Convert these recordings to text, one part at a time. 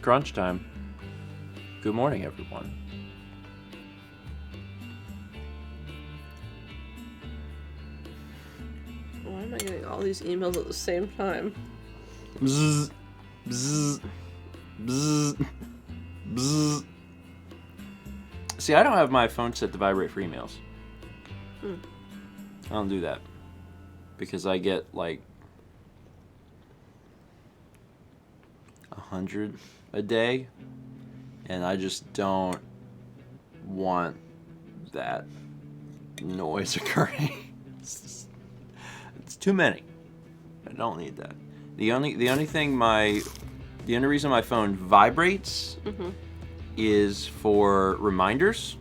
crunch time. Good morning, everyone. Why am I getting all these emails at the same time? Bzz, bzz, bzz, bzz. See, I don't have my phone set to vibrate for emails. I don't do that. Because I get like 100 a day. And I just don't want that noise occurring. It's too many. I don't need that. The only reason my phone vibrates is for reminders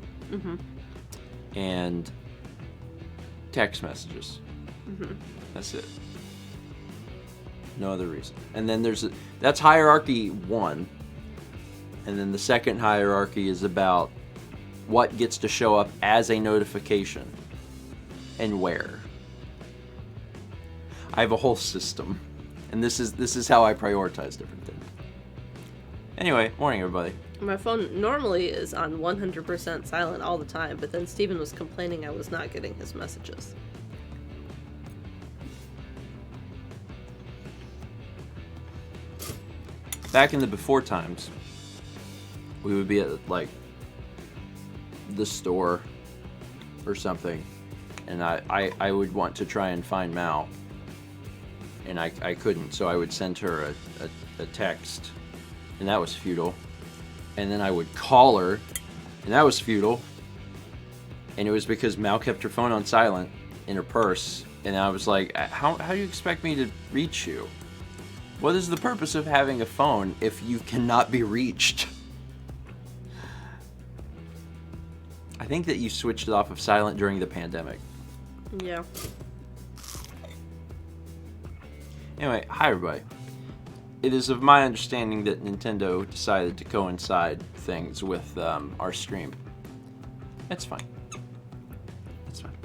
and text messages. That's it. No other reason. And then that's hierarchy 1. And then the second hierarchy is about what gets to show up as a notification and where. I have a whole system, and this is how I prioritize different things. Anyway, morning everybody. My phone normally is on 100% silent all the time, but then Stephen was complaining I was not getting his messages. Back in the before times, we would be at like the store or something, and I would want to try and find Mal, and I couldn't, so I would send her a text, and that was futile. And then I would call her, and that was futile. And it was because Mal kept her phone on silent in her purse, and I was like, how do you expect me to reach you? What is the purpose of having a phone if you cannot be reached? I think that you switched it off of silent during the pandemic. Yeah. Anyway, hi everybody. It is of my understanding that Nintendo decided to coincide things with our stream. That's fine. That's fine.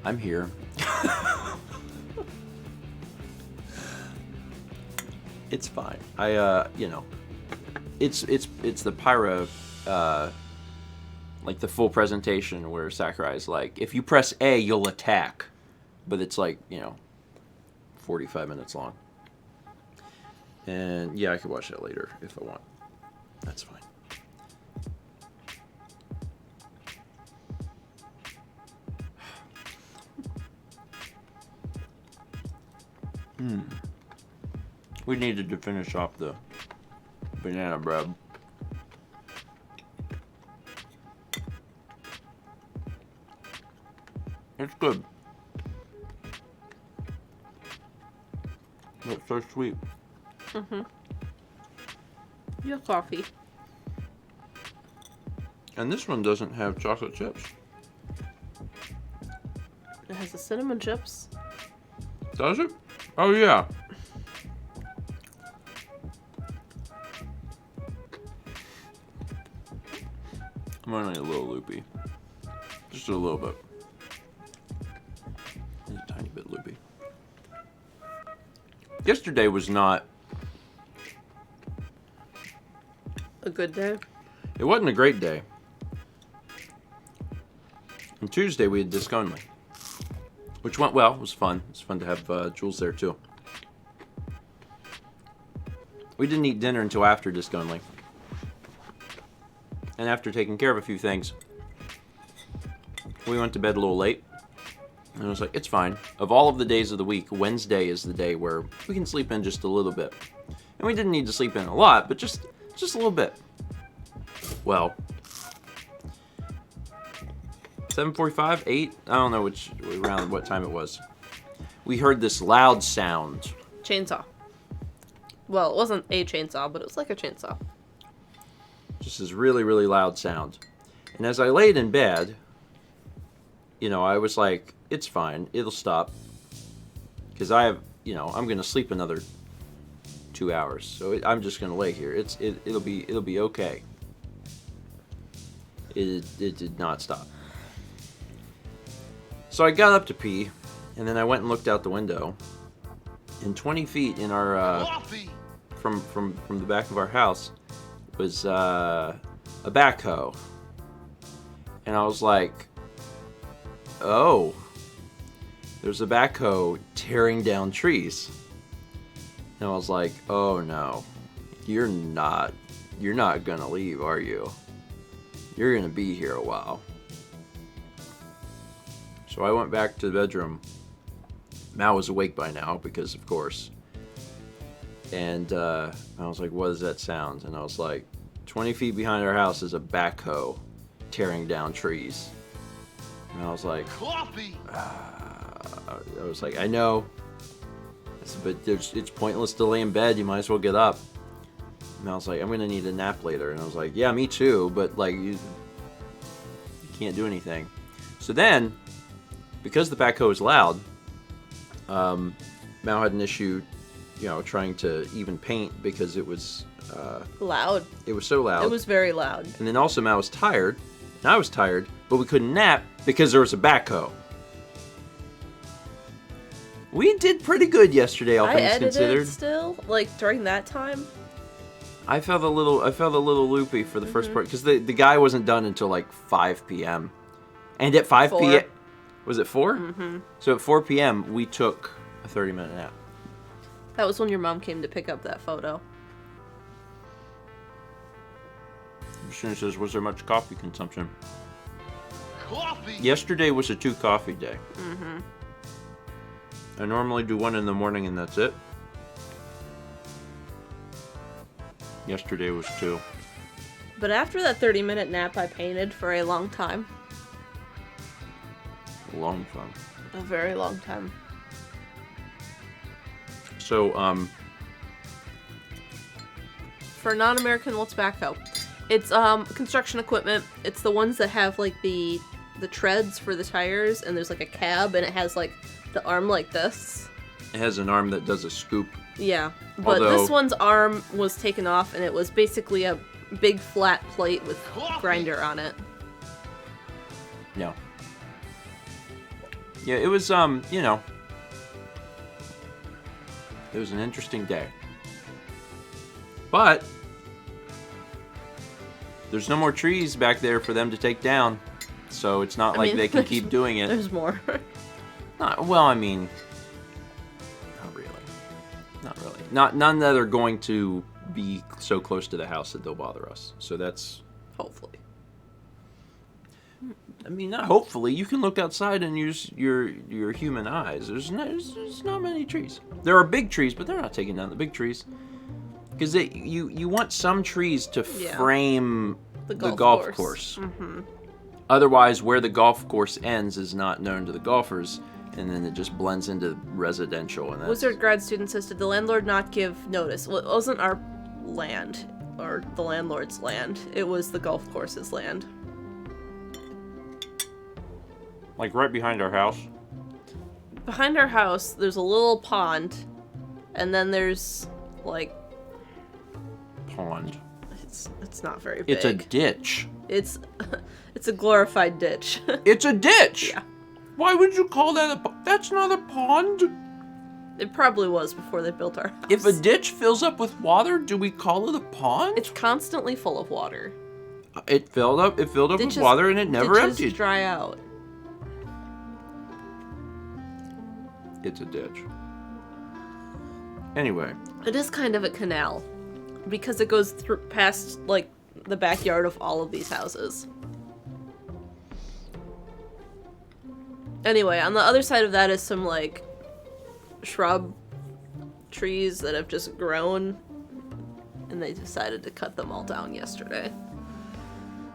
I'm here. It's fine. It's the Pyra, like the full presentation where Sakurai's like, if you press A, you'll attack. But it's like, 45 minutes long. And yeah, I could watch that later if I want. That's fine. We needed to finish off the banana bread. It's good. It's so sweet. Your coffee. And this one doesn't have chocolate chips. It has the cinnamon chips. Does it? Oh yeah. I'm only a little loopy. Just a little bit. Just a tiny bit loopy. Yesterday was not... A good day. It wasn't a great day. On Tuesday we had disc only, which went well. It was fun. It was fun to have Jules there too. We didn't eat dinner until after disc only. And after taking care of a few things, we went to bed a little late. And I was like, it's fine. Of all of the days of the week, Wednesday is the day where we can sleep in just a little bit. And we didn't need to sleep in a lot, but just a little bit. Well, 7:45, 8, I don't know around what time it was. We heard this loud sound. Chainsaw. Well, it wasn't a chainsaw, but it was like a chainsaw. Just this really, really loud sound. And as I laid in bed, I was like, it's fine, it'll stop. Because I'm going to sleep another 2 hours. So I'm just going to lay here. It'll be okay. It did not stop. So I got up to pee, and then I went and looked out the window, And 20 feet in our from the back of our house was a backhoe. And I was like, oh, there's a backhoe tearing down trees. And I was like, oh no, you're not gonna leave, are you? You're gonna be here a while. So I went back to the bedroom. Mal was awake by now, because of course. And I was like, what does that sound? And I was like, 20 feet behind our house is a backhoe tearing down trees. And I was like, I know, but it's pointless to lay in bed. You might as well get up. And I was like, I'm gonna need a nap later. And I was like, yeah, me too. But like, you can't do anything. So then, because the backhoe is loud, Mal had an issue, trying to even paint because it was loud. It was so loud. It was very loud. And then also Mal was tired, and I was tired, but we couldn't nap because there was a backhoe. We did pretty good yesterday, all things considered. Still, like during that time. I felt a little loopy for the first part because the guy wasn't done until like 5 p.m. And at 5 p.m. Was it 4? Mm-hmm. So at 4 p.m. we took a 30-minute nap. That was when your mom came to pick up that photo. She says, was there much coffee consumption? Coffee? Yesterday was a 2 coffee day. Mm-hmm. I normally do 1 in the morning and that's it. Yesterday was 2. But after that 30-minute nap, I painted for a long time. A long time. A very long time. So, for non-American, what's backhoe? It's construction equipment. It's the ones that have like the treads for the tires, and there's like a cab, and it has like the arm like this. It has an arm that does a scoop. Yeah, but this one's arm was taken off, and it was basically a big flat plate with grinder on it. Yeah. Yeah, it was, it was an interesting day. But there's no more trees back there for them to take down, so it's not like they can keep doing it. There's more. Not really. None that are going to be so close to the house that they'll bother us. So that's... Hopefully. I mean, not hopefully. You can look outside and use your human eyes. There's not many trees. There are big trees, but they're not taking down the big trees. Because you want some trees to frame the golf course. Mm-hmm. Otherwise, where the golf course ends is not known to the golfers, and then it just blends into residential. And Wizard grad student says, did the landlord not give notice? Well, it wasn't our land, or the landlord's land. It was the golf course's land. Like right behind our house? Behind our house, there's a little pond, and then there's, like... Pond. It's not very big. It's a ditch. It's a glorified ditch. It's a ditch? Yeah. Why would you call that a pond? That's not a pond. It probably was before they built our house. If a ditch fills up with water, do we call it a pond? It's constantly full of water. It filled up with water and it never ditches emptied. Dry out. It's a ditch. Anyway. It is kind of a canal. Because it goes through past, like, the backyard of all of these houses. Anyway, on the other side of that is some, like, shrub trees that have just grown. And they decided to cut them all down yesterday.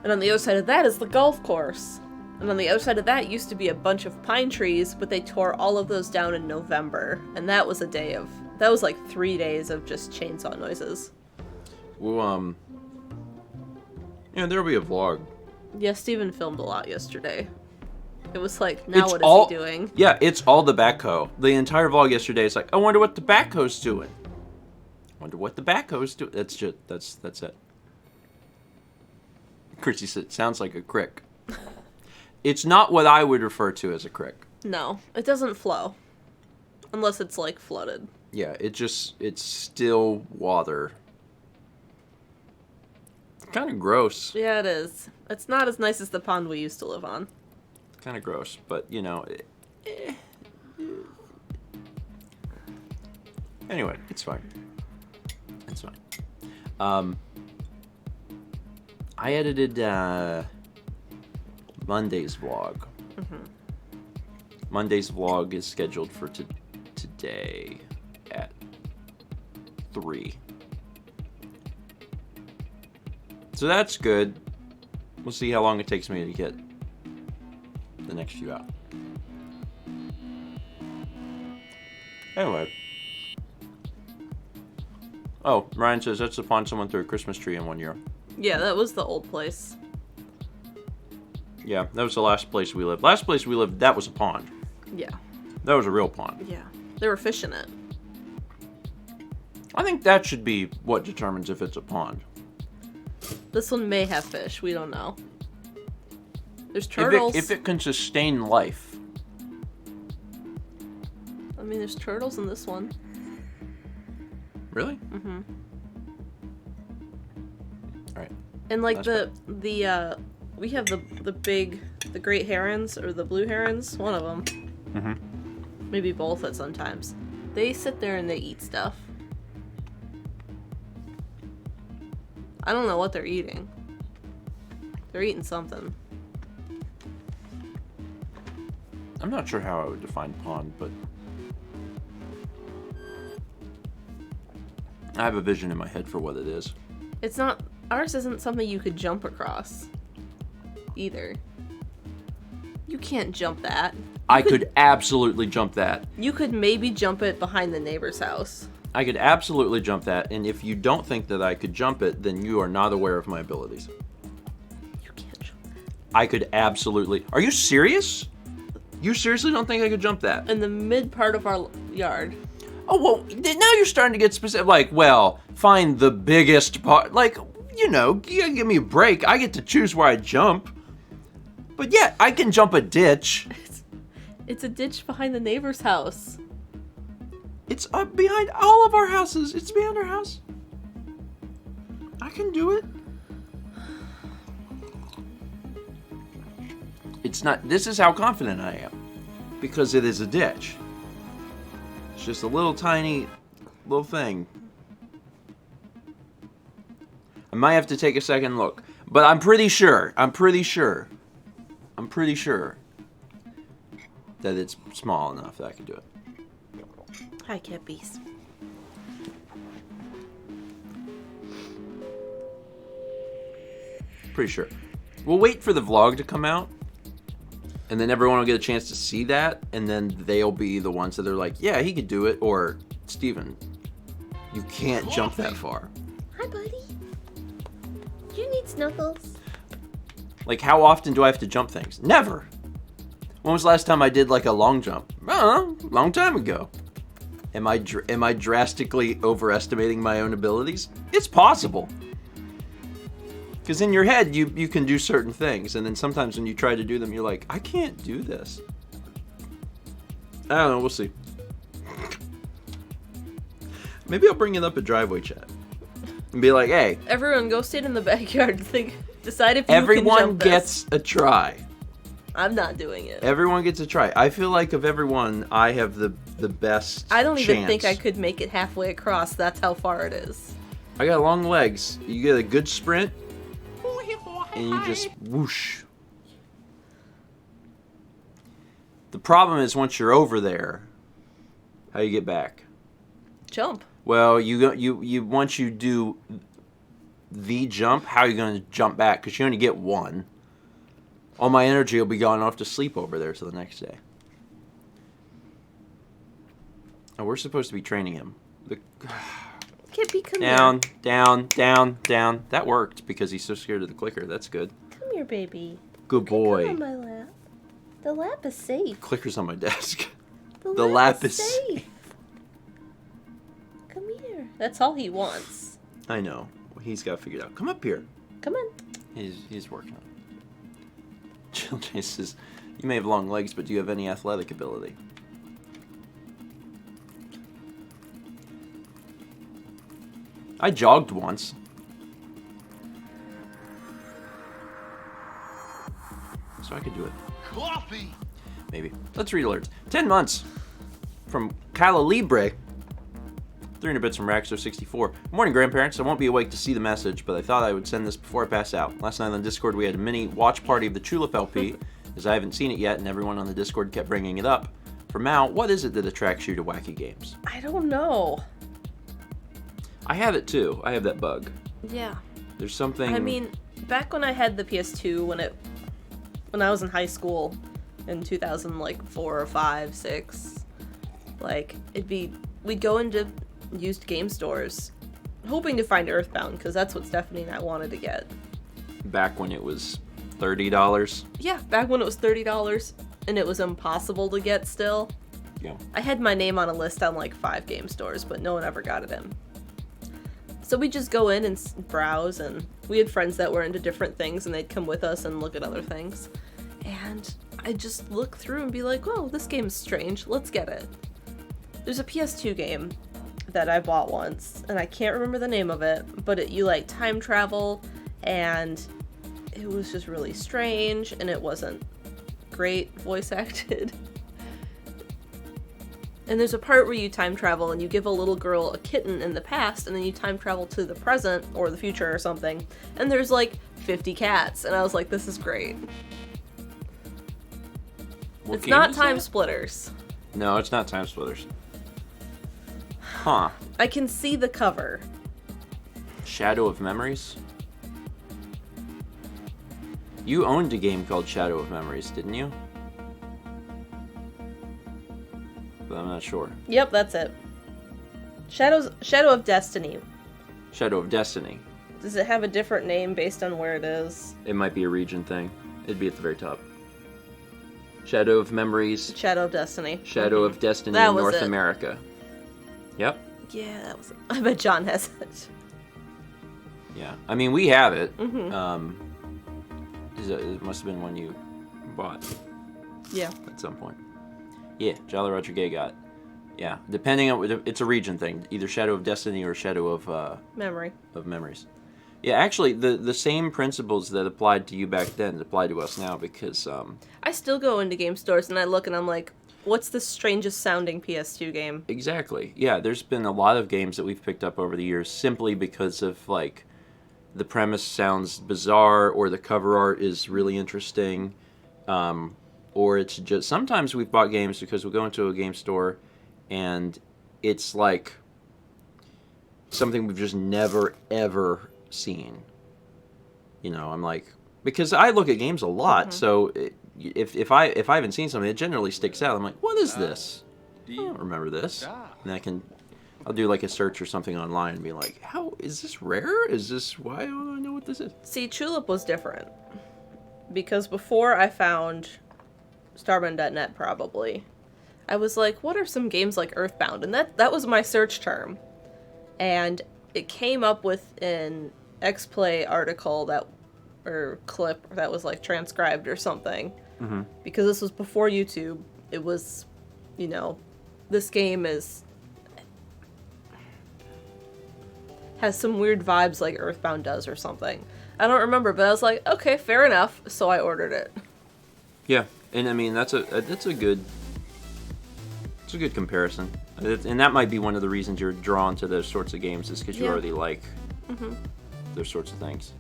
And on the other side of that is the golf course. And on the other side of that used to be a bunch of pine trees, but they tore all of those down in November. And that was that was like 3 days of just chainsaw noises. Well, there'll be a vlog. Yeah, Stephen filmed a lot yesterday. It was like, now what is he doing? Yeah, it's all the backhoe. The entire vlog yesterday is like, I wonder what the backhoe's doing. That's it. Chrissy said, sounds like a crick. It's not what I would refer to as a crick. No, it doesn't flow. Unless it's, like, flooded. Yeah, it's still water. Kind of gross. Yeah, it is. It's not as nice as the pond we used to live on. Kind of gross, but, you know... Anyway, it's fine. It's fine. I edited Monday's vlog. Mm-hmm. Monday's vlog is scheduled for today at 3. So that's good. We'll see how long it takes me to get the next few out. Anyway. Oh, Ryan says that's the pond someone threw a Christmas tree in one year. Yeah, that was the old place. Yeah, that was the last place we lived. Last place we lived, that was a pond. Yeah. That was a real pond. Yeah. They were fishing it. I think that should be what determines if it's a pond. This one may have fish. We don't know. There's turtles. If it can sustain life. I mean, there's turtles in this one. Really? Mm-hmm. All right. And like That's we have the great herons or the blue herons, one of them. Mm-hmm. Maybe both at sometimes. They sit there and they eat stuff. I don't know what they're eating. They're eating something. I'm not sure how I would define pond, but I have a vision in my head for what it is. It's not, ours isn't something you could jump across either. You can't jump that. I could absolutely jump that. You could maybe jump it behind the neighbor's house. I could absolutely jump that, and if you don't think that I could jump it, then you are not aware of my abilities. You can't jump that. I could absolutely... Are you serious? You seriously don't think I could jump that? In the mid part of our yard. Oh, well, now you're starting to get specific. Like, well, find the biggest part. Like, you know, you gotta give me a break. I get to choose where I jump. But yeah, I can jump a ditch. It's a ditch behind the neighbor's house. It's up behind all of our houses. It's behind our house. I can do it. It's not... This is how confident I am. Because it is a ditch. It's just a little tiny little thing. I might have to take a second look. But I'm pretty sure that it's small enough that I can do it. Hi, Kippies. Pretty sure. We'll wait for the vlog to come out. And then everyone will get a chance to see that. And then they'll be the ones that are like, yeah, he could do it. Or, Steven, you can't jump that far. Hi, buddy. Do you need snuggles? Like, how often do I have to jump things? Never. When was the last time I did, like, a long jump? I don't know. Long time ago. Am I drastically overestimating my own abilities? It's possible. Because in your head, you can do certain things. And then sometimes when you try to do them, you're like, I can't do this. I don't know. We'll see. Maybe I'll bring it up at driveway chat. And be like, hey. Everyone go sit in the backyard and decide if you Everyone can jump this. gets a try. I'm not doing it. Everyone gets a try. I feel like of everyone, I have the best I don't even chance. think I could make it halfway across. That's how far it is. I got long legs. You get a good sprint, and you just whoosh. The problem is once you're over there, how you get back? Jump. Well, you once you do the jump, how are you going to jump back? Because you only get one. All my energy will be gone off to sleep over there till the next day. And we're supposed to be training him. Kippy, come Down, here. down, down, down. That worked because he's so scared of the clicker. That's good. Come here, baby. Good boy. Come on my lap. The lap is safe. Clicker's on my desk. The lap lap is safe. Come here. That's all he wants. I know. He's got it figured out. Come up here. Come on. He's working on it. Jill J says, you may have long legs, but do you have any athletic ability? I jogged once. So I could do it. Coffee. Maybe. Let's read alerts. 10 months from Cala Libre. 300 bits from Raxo64. Good morning, grandparents. I won't be awake to see the message, but I thought I would send this before I pass out. Last night on Discord, we had a mini watch party of the Tulip LP, as I haven't seen it yet, and everyone on the Discord kept bringing it up. For Mal, what is it that attracts you to wacky games? I don't know. I have it too. I have that bug. Yeah. There's something. I mean, back when I had the PS2, when I was in high school, in 2004 or 5, 6, like we'd go into used game stores, hoping to find Earthbound, because that's what Stephanie and I wanted to get. Back when it was $30. Yeah, back when it was $30, and it was impossible to get still. Yeah. I had my name on a list on like 5 game stores, but no one ever got it in. So we'd just go in and browse, and we had friends that were into different things, and they'd come with us and look at other things. And I'd just look through and be like, whoa, this game's strange, let's get it. There's a PS2 game that I bought once, and I can't remember the name of it, but you like time travel, and it was just really strange, and it wasn't great voice acted. And there's a part where you time travel and you give a little girl a kitten in the past, and then you time travel to the present or the future or something, and there's like 50 cats, and I was like, this is great. What It's not game is Time that? Splitters. No, it's not Time Splitters. Huh. I can see the cover. Shadow of Memories? You owned a game called Shadow of Memories, didn't you? But I'm not sure. Yep, that's it. Shadow of Destiny. Shadow of Destiny. Does it have a different name based on where it is? It might be a region thing. It'd be at the very top. Shadow of Memories. Shadow of Destiny. Shadow of Destiny That in was North it. America. Yep. Yeah, that was it. I bet John has it. Yeah. I mean, we have it. Mm-hmm. It must have been one you bought Yeah. at some point. Yeah, Jolly Roger Gay got it. Yeah, depending on, it's a region thing. Either Shadow of Destiny or Shadow of Memories. Yeah, actually, the same principles that applied to you back then apply to us now, because I still go into game stores and I look and I'm like, what's the strangest sounding PS2 game? exactly. Yeah, there's been a lot of games that we've picked up over the years simply because of, like, the premise sounds bizarre, or the cover art is really interesting, or it's just, sometimes we've bought games because we'll go into a game store and it's like something we've just never ever seen. You know, I'm like, because I look at games a lot, so if I haven't seen something, it generally sticks out. I'm like, what is this? I don't remember this. And I'll do like a search or something online and be like, how is this rare? Is this, why don't I know what this is? See, Tulip was different. Because before I found Starbound.net, probably, I was like, what are some games like Earthbound? And that was my search term. And it came up with an XPlay article or clip that was like transcribed or something. Mm-hmm. Because this was before YouTube. It was, you know, this game has some weird vibes like Earthbound does or something. I don't remember, but I was like, okay, fair enough. So I ordered it. Yeah, and I mean that's a good comparison, and that might be one of the reasons you're drawn to those sorts of games, is because you already like those sorts of things.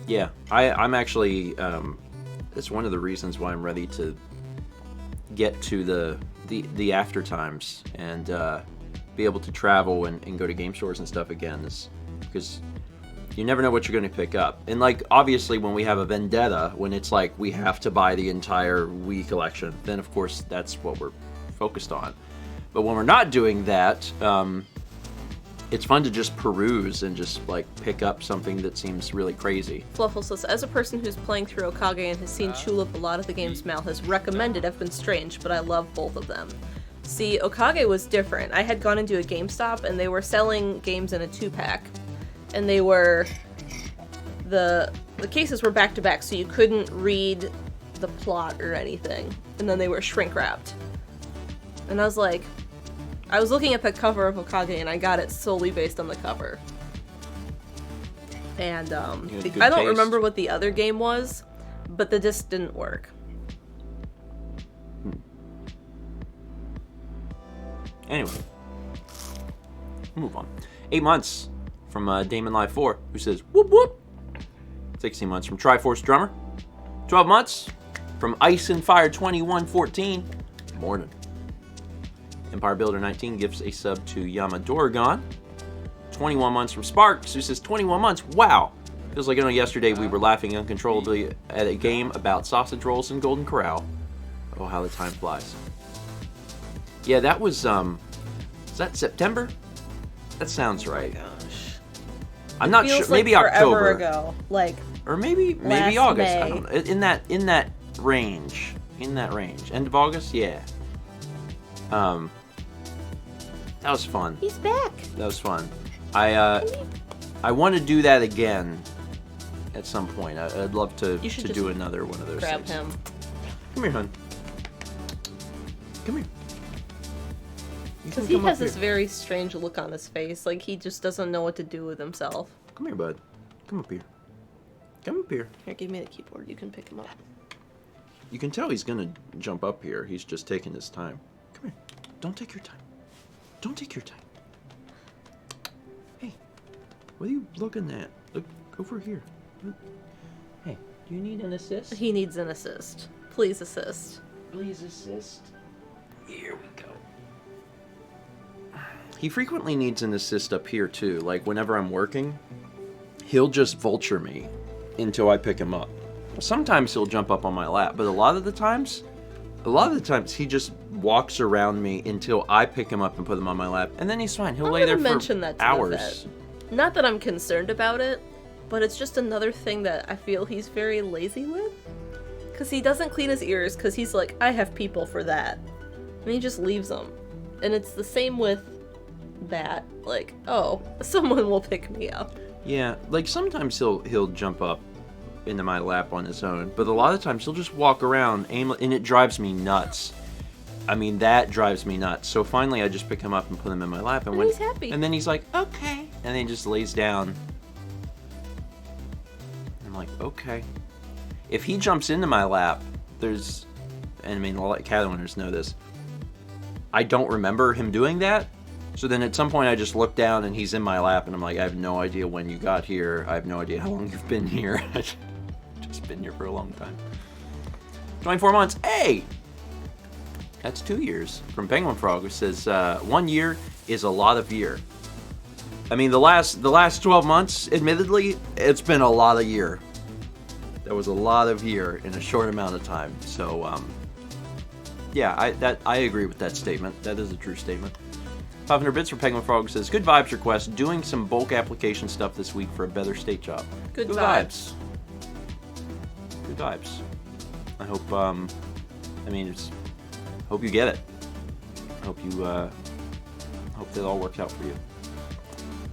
Yeah, I'm actually it's one of the reasons why I'm ready to get to the after times and be able to travel and go to game stores and stuff again, is because you never know what you're going to pick up. And, like, obviously when we have a vendetta, when it's like we have to buy the entire Wii collection, then of course that's what we're focused on. But when we're not doing that, it's fun to just peruse and just, like, pick up something that seems really crazy. Fluffle says, as a person who's playing through Okage and has seen Tulip, a lot of the games Mal has recommended have been strange, but I love both of them. See, Okage was different. I had gone into a GameStop and they were selling games in a 2-pack. And they were, the cases were back to back, so you couldn't read the plot or anything. And then they were shrink wrapped. And I was like, I was looking at the cover of Hokage and I got it solely based on the cover. And You had good I don't taste. remember what the other game was, but the disc didn't work. Anyway, move on. 8 months from Damon Live 4, who says, whoop whoop. 16 months from Triforce Drummer. 12 months from Ice and Fire 2114. Morning. Empire Builder 19 gives a sub to Yamadorgon. 21 months from Sparks, who says 21 months. Wow. Feels like yesterday we were laughing uncontrollably at a game about sausage rolls and Golden Corral. Oh, how the time flies. Yeah, that was, is that September? That sounds right. Gosh. I'm not sure. Feels Maybe like October. forever ago. Like, Or maybe last August. I May. don't know. In that range. In that range. End of August? Yeah. That was fun. he's back. That was fun. I want to do that again at some point. I'd love to You should just do another one of those Grab things. him. Come here, hon. Come here. You Because can he come has up this here. very strange look on his face. Like, he just doesn't know what to do with himself. Come here, bud. Come up here. Come up here. Here, give me the keyboard. You can pick him up. You can tell he's gonna jump up here. He's just taking his time. Come here. Don't take your time. Don't take your time. Hey, what are you looking at? Look over here. Look. Hey, do you need an assist? He needs an assist. Please assist. Please assist. Here we go. He frequently needs an assist up here too. Like whenever I'm working, he'll just vulture me until I pick him up. Sometimes he'll jump up on my lap, but a lot of the times he just walks around me until I pick him up and put him on my lap, and then he's fine. He'll I'm lay there gonna for mention that to the hours. vet. Not that I'm concerned about it, but it's just another thing that I feel he's very lazy with. Because he doesn't clean his ears because he's like, I have people for that. And he just leaves them. And it's the same with that. Like, oh, someone will pick me up. Yeah, like sometimes he'll jump up into my lap on his own, but a lot of times he'll just walk around and it drives me nuts. I mean, that drives me nuts. So finally I just pick him up and put him in my lap, and he's happy. And then he's like, okay. And then he just lays down. I'm like, okay. If he jumps into my lap, and I mean, a lot of cat owners know this, I don't remember him doing that. So then at some point I just look down and he's in my lap, and I'm like, I have no idea when you got here. I have no idea how long you've been here. I've just been here for a long time. 24 months. Hey! That's 2 years. From Penguin Frog, who says, 1 year is a lot of year. I mean, the last 12 months, admittedly, it's been a lot of year. There was a lot of year in a short amount of time. So, yeah, I agree with that statement. That is a true statement. 500 bits for Penguin Frog says, good vibes request, doing some bulk application stuff this week for a better state job. Good vibes. Good vibes. I hope, hope you get it. I hope hope that all works out for you.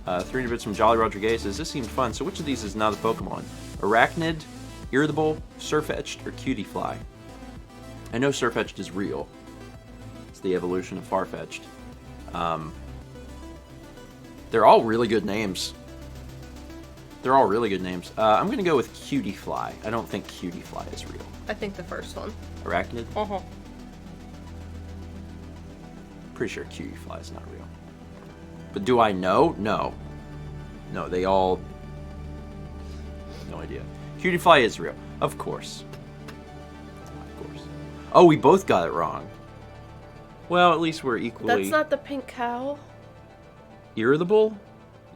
300 bits from Jolly Rodriguez says, this seemed fun, so which of these is not a Pokemon? Arachnid, Irritable, Surfetched, or Cutiefly? I know Surfetched is real. It's the evolution of Farfetch'd. They're all really good names. I'm going to go with Cutiefly. I don't think Cutiefly is real. I think the first one. Arachnid? Uh-huh. Pretty sure Cutiefly is not real. But do I know? No. No, they all... No idea. Cutiefly is real. Of course. Of course. Oh, we both got it wrong. Well, at least we're equally... That's not the pink cow. Irritable?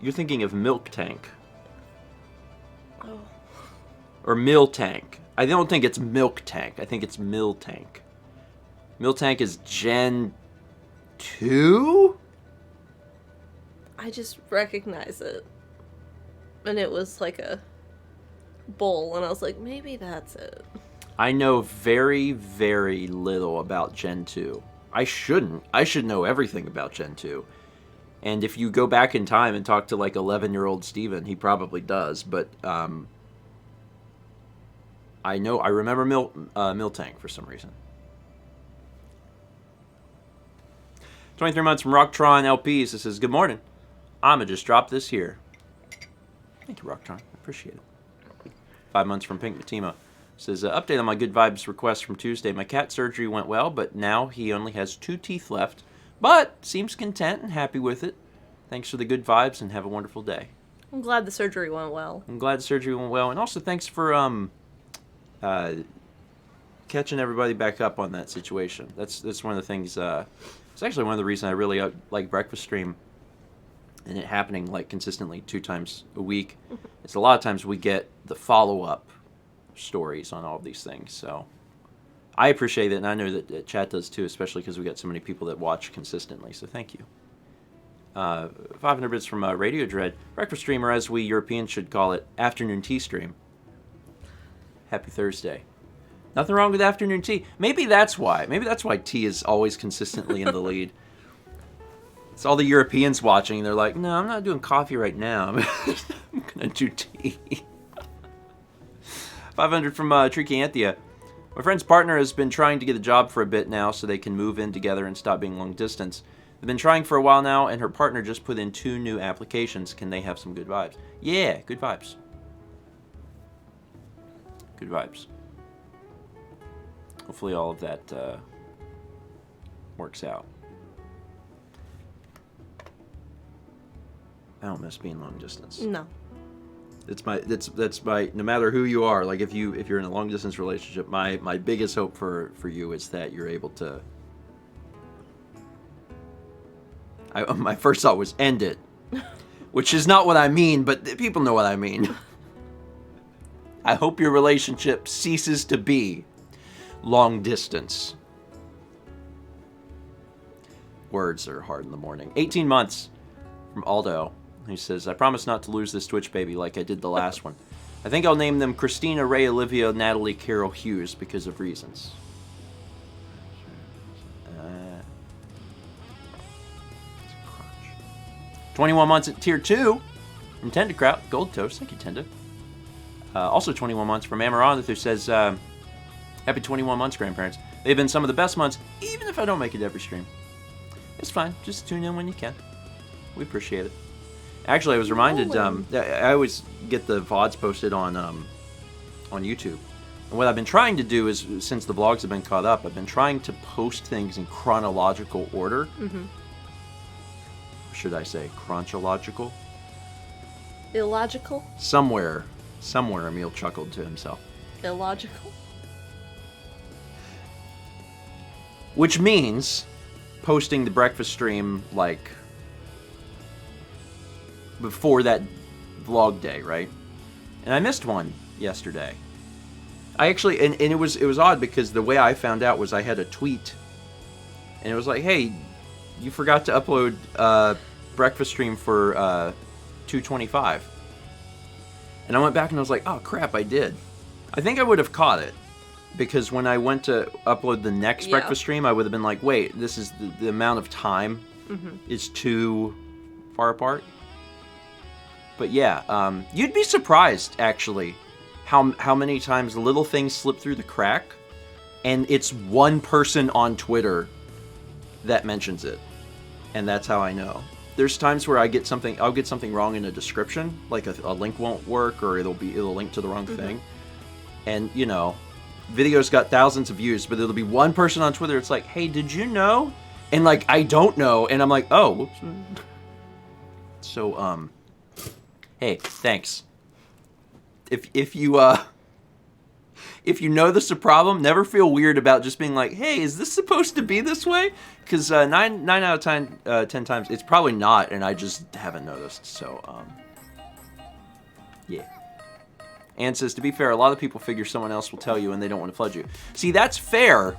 You're thinking of Milk Tank. Oh. Or Mill Tank. I don't think it's Milk Tank. I think it's Mill Tank. Mill Tank is Gen 2? I just recognize it. And it was like a bowl, and I was like, maybe that's it. I know very, very little about Gen 2. I shouldn't. I should know everything about Gen 2. And if you go back in time and talk to like 11-year-old Steven, he probably does. But I remember Mill Tank for some reason. 23 months from Rocktron LPs. It says, good morning. I'ma just drop this here. Thank you, Rocktron. I appreciate it. 5 months from Pink Matima. Says, update on my good vibes request from Tuesday. My cat surgery went well, but now he only has 2 teeth left. But seems content and happy with it. Thanks for the good vibes and have a wonderful day. I'm glad the surgery went well. I'm glad the surgery went well. And also thanks for catching everybody back up on that situation. That's one of the things. It's actually one of the reasons I really like Breakfast Stream and it happening like consistently 2 times a week. It's a lot of times we get the follow-up stories on all of these things. So I appreciate it, and I know that chat does too, especially because we got so many people that watch consistently. So thank you. 500 bits from Radio Dread. Breakfast Stream, or as we Europeans should call it, afternoon tea stream. Happy Thursday. Nothing wrong with afternoon tea. Maybe that's why. Maybe that's why tea is always consistently in the lead. It's all the Europeans watching, and they're like, no, I'm not doing coffee right now. I'm going to do tea. 500 from Tricky Anthea. My friend's partner has been trying to get a job for a bit now so they can move in together and stop being long distance. They've been trying for a while now, and her partner just put in 2 new applications. Can they have some good vibes? Yeah, good vibes. Good vibes. Hopefully all of that works out. I don't miss being long distance. No. That's my no matter who you are, like if you're in a long distance relationship, my biggest hope for you is that you're able to my first thought was end it. Which is not what I mean, but people know what I mean. I hope your relationship ceases to be long distance. Words are hard in the morning. 18 months from Aldo. He says, I promise not to lose this Twitch baby like I did the last one. I think I'll name them Christina, Ray, Olivia, Natalie, Carol, Hughes because of reasons. 21 months at tier 2 from Tenderkraut. Gold Toast. Thank you, Tenda. Also 21 months from Amaranth, who says, happy 21 months, grandparents. They've been some of the best months, even if I don't make it every stream. It's fine. Just tune in when you can. We appreciate it. Actually, I was reminded, I always get the VODs posted on YouTube. And what I've been trying to do is, since the vlogs have been caught up, I've been trying to post things in chronological order. Mm-hmm. Should I say chronological? Illogical? Somewhere Emil chuckled to himself. Illogical? Which means posting the breakfast stream, like, before that vlog day, right? And I missed one yesterday. I actually, and it was odd because the way I found out was I had a tweet, and it was like, hey, you forgot to upload breakfast stream for 225. And I went back and I was like, oh crap, I did. I think I would have caught it, because when I went to upload the next breakfast stream, I would have been like, wait, this is the amount of time is too far apart. But yeah, you'd be surprised actually how many times little things slip through the crack, and it's one person on Twitter that mentions it, and that's how I know. There's times where I'll get something wrong in a description, like a link won't work, or it'll link to the wrong thing, and you know, video's got thousands of views, but it'll be one person on Twitter. It's like, hey, did you know? And like, I don't know, and I'm like, oh, whoops. So hey, thanks. If you know this is a problem, never feel weird about just being like, hey, is this supposed to be this way? Because 9 out of 10 times, it's probably not, and I just haven't noticed. So, yeah. Ann says, to be fair, a lot of people figure someone else will tell you and they don't want to flood you. See, that's fair.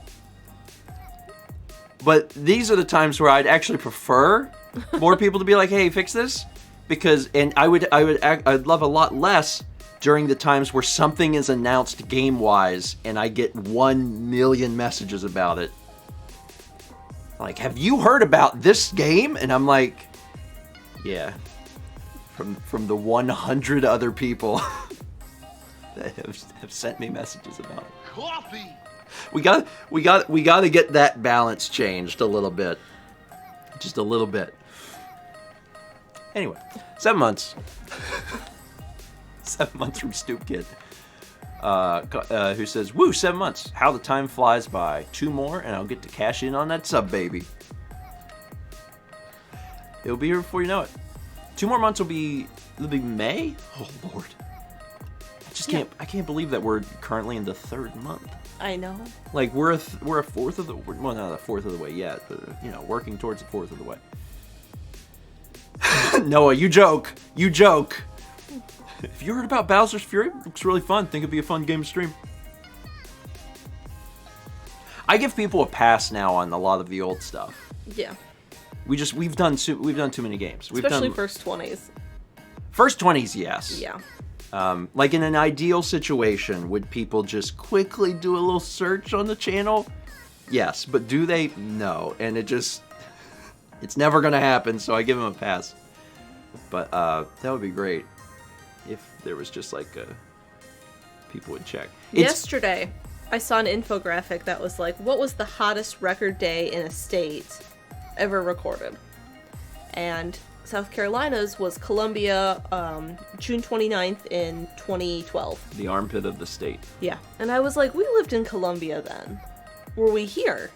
But these are the times where I'd actually prefer more people to be like, hey, fix this. Because, and I'd love a lot less during the times where something is announced game-wise and I get 1 million messages about it. Like, have you heard about this game? And I'm like, yeah. From the 100 other people that have sent me messages about it. Coffee! We got to get that balance changed a little bit. Just a little bit. Anyway, 7 months. 7 months from Stoop Kid. Who says, woo, 7 months. How the time flies by. 2 more and I'll get to cash in on that sub, baby. It'll be here before you know it. 2 more months it'll be May? Oh, Lord. I can't believe that we're currently in the 3rd month. I know. Like, we're a fourth of the... Well, not a fourth of the way yet, but, you know, working towards a fourth of the way. Noah, you joke. You joke. If you heard about Bowser's Fury, looks really fun. Think it'd be a fun game to stream. I give people a pass now on a lot of the old stuff. Yeah. We've done too many games. Especially first 20s. First 20s, yes. Yeah. Like in an ideal situation, would people just quickly do a little search on the channel? Yes, but do they? No. And it's never gonna happen, so I give them a pass. But that would be great if there was just like people would check. Yesterday, I saw an infographic that was like, what was the hottest record day in a state ever recorded? And South Carolina's was Columbia, June 29th in 2012. The armpit of the state. Yeah. And I was like, we lived in Columbia then. Were we here?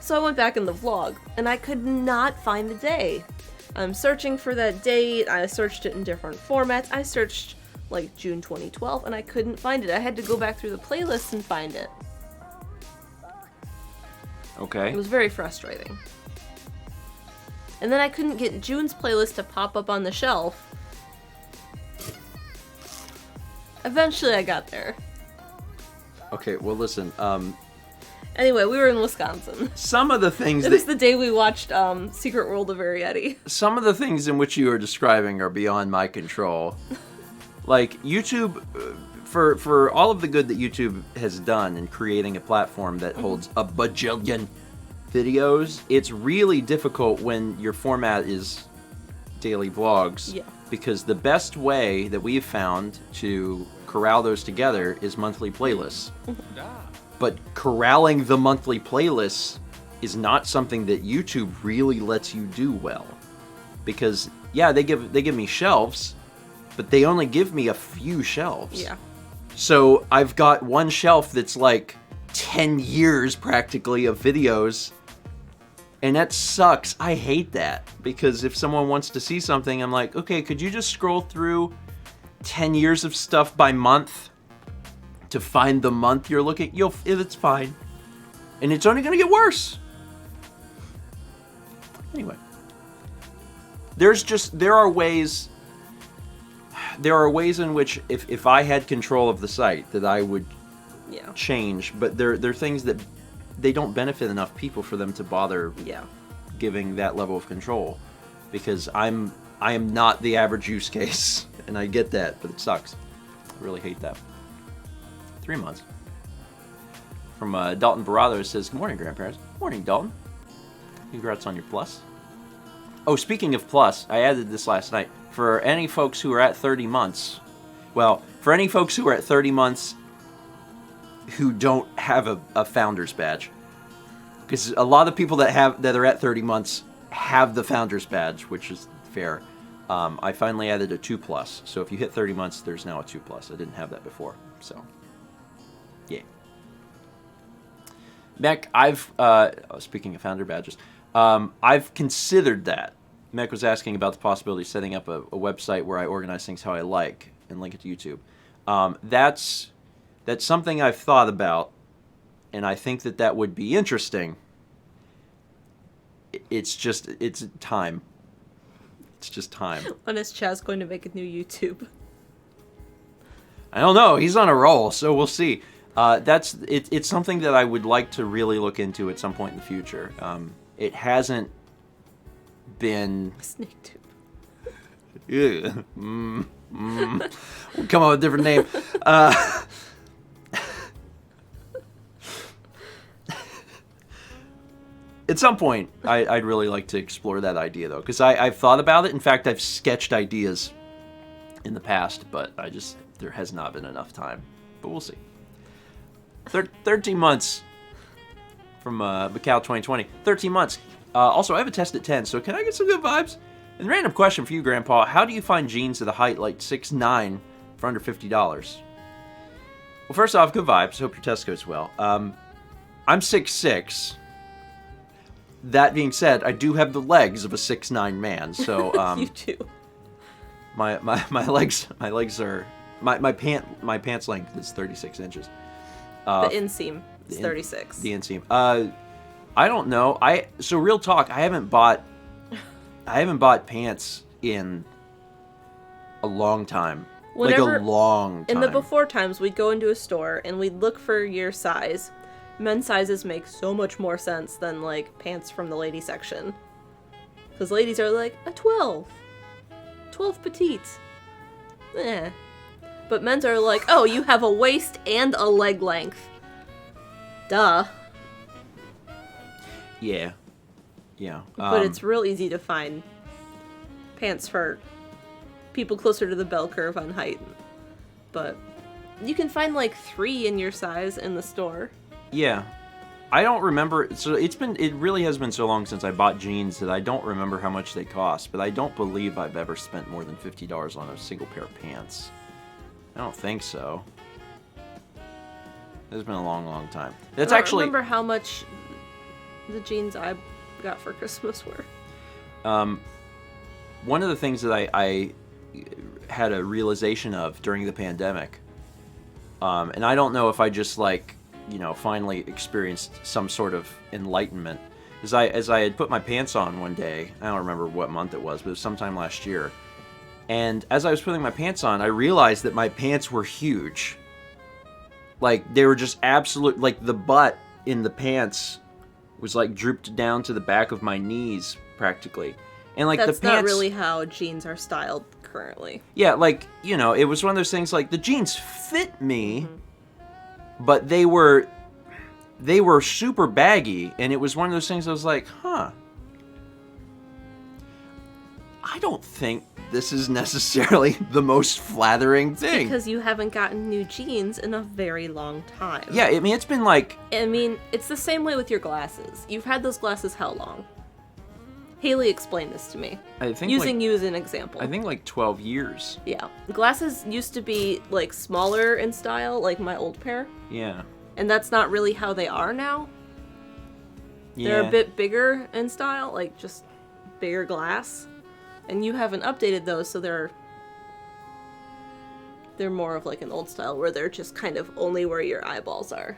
So I went back in the vlog, and I could not find the day. I'm searching for that date. I searched it in different formats. I searched, like, June 2012, and I couldn't find it. I had to go back through the playlist and find it. Okay. It was very frustrating. And then I couldn't get June's playlist to pop up on the shelf. Eventually I got there. Okay, well listen, Anyway, we were in Wisconsin. some of the things It was the day we watched Secret World of Arietti. Some of the things in which you are describing are beyond my control. Like, YouTube, for all of the good that YouTube has done in creating a platform that holds a bajillion videos, it's really difficult when your format is daily vlogs. Yeah. Because the best way that we've found to corral those together is monthly playlists. But corralling the monthly playlists is not something that YouTube really lets you do well. Because, yeah, they give me shelves, but they only give me a few shelves. Yeah. So I've got one shelf that's like 10 years practically of videos, and that sucks. I hate that, because if someone wants to see something, I'm like, okay, could you just scroll through 10 years of stuff by month to find the month you're looking? It's fine. And it's only going to get worse. Anyway. There are ways in which if I had control of the site that I would change, but there are things that they don't benefit enough people for them to bother giving that level of control, because I am not the average use case, and I get that, but it sucks. I really hate that. 3 months. From Dalton Barado says, good morning, grandparents. Morning, Dalton. Congrats on your plus. Oh, speaking of plus, I added this last night. For any folks who are at 30 months, for any folks who are at 30 months who don't have a founder's badge, because a lot of people that are at 30 months have the founder's badge, which is fair. I finally added a 2+, so if you hit 30 months, there's now a 2+. I didn't have that before, so yeah. Mech, speaking of founder badges, I've considered that. Mech was asking about the possibility of setting up a website where I organize things how I like and link it to YouTube. That's something I've thought about, and I think that would be interesting. It's time. It's just time. When is Chaz going to make a new YouTube? I don't know. He's on a roll, so we'll see. It's something that I would like to really look into at some point in the future. It hasn't been... SnakeTube. We'll come up with a different name. At some point, I'd really like to explore that idea, though, because I've thought about it. In fact, I've sketched ideas in the past, but there has not been enough time. But we'll see. 13 months from Macau 2020. 13 months. Also, I have a test at 10, so can I get some good vibes? And random question for you, Grandpa. How do you find jeans at a height like 6'9" for under $50? Well, first off, good vibes. Hope your test goes well. I'm 6'6". That being said, I do have the legs of a 6'9" man, so You do. my legs are my pants length is 36 inches. The inseam is 36. The inseam. I don't know. So real talk, I haven't bought pants in a long time. Like a long time. In the before times, we'd go into a store and we'd look for your size. Men's sizes make so much more sense than, like, pants from the lady section. Because ladies are like, a 12. 12 petite. Eh. But men's are like, oh, you have a waist and a leg length. Duh. Yeah. Yeah. But it's real easy to find pants for people closer to the bell curve on height. But you can find, like, 3 in your size in the store. Yeah. I don't remember. So it really has been so long since I bought jeans that I don't remember how much they cost, but I don't believe I've ever spent more than $50 on a single pair of pants. I don't think so. It's been a long, long time. That's actually. I don't remember how much the jeans I got for Christmas were. One of the things that I had a realization of during the pandemic, and I don't know if I just finally experienced some sort of enlightenment. As I had put my pants on one day, I don't remember what month it was, but it was sometime last year. And as I was putting my pants on, I realized that my pants were huge. Like, they were just absolute, like, the butt in the pants was, like, drooped down to the back of my knees, practically. And, like, That's the pants... not really how jeans are styled currently. Yeah, like, it was one of those things, like, the jeans fit me... Mm-hmm. But they were super baggy, and it was one of those things I was like, huh. I don't think this is necessarily the most flattering thing. Because you haven't gotten new jeans in a very long time. Yeah, I mean, it's been like... it's the same way with your glasses. You've had those glasses how long? Haley explained this to me. I think using you as an example. I think like 12 years. Yeah. Glasses used to be like smaller in style, like my old pair. Yeah. And that's not really how they are now. Yeah. They're a bit bigger in style, like just bigger glass. And you haven't updated those, so they're more of like an old style where they're just kind of only where your eyeballs are.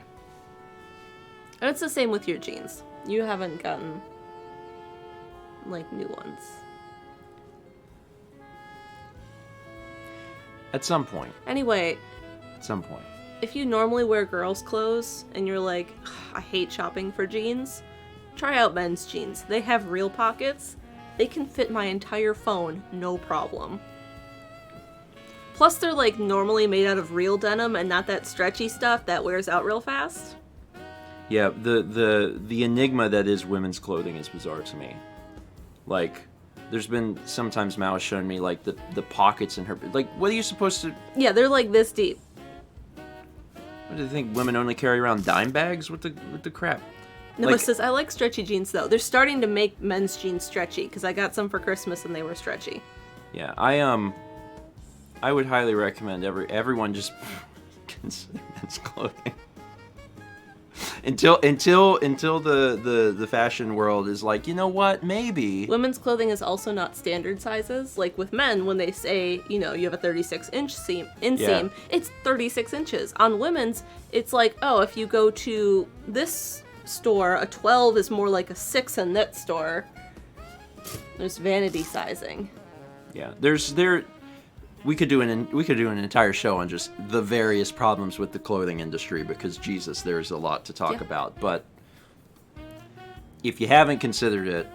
And it's the same with your jeans. You haven't gotten like new ones. At some point. Anyway. At some point. If you normally wear girls' clothes and you're like, I hate shopping for jeans, try out men's jeans. They have real pockets. They can fit my entire phone, no problem. Plus they're like normally made out of real denim and not that stretchy stuff that wears out real fast. Yeah, the enigma that is women's clothing is bizarre to me. Like, there's been sometimes Mao has shown me, like, the pockets in her... Like, what are you supposed to... Yeah, they're, like, this deep. What do you think? Women only carry around dime bags with the crap? No, like, it says, I like stretchy jeans, though. They're starting to make men's jeans stretchy, because I got some for Christmas and they were stretchy. Yeah, I would highly recommend everyone just consider men's clothing. Until the fashion world is like, you know what, maybe. Women's clothing is also not standard sizes. Like with men, when they say, you have a 36-inch inseam, it's 36 inches. On women's, it's like, oh, if you go to this store, a 12 is more like a 6 in that store. There's vanity sizing. Yeah, we could do an entire show on just the various problems with the clothing industry because Jesus, there's a lot to talk about. But if you haven't considered it,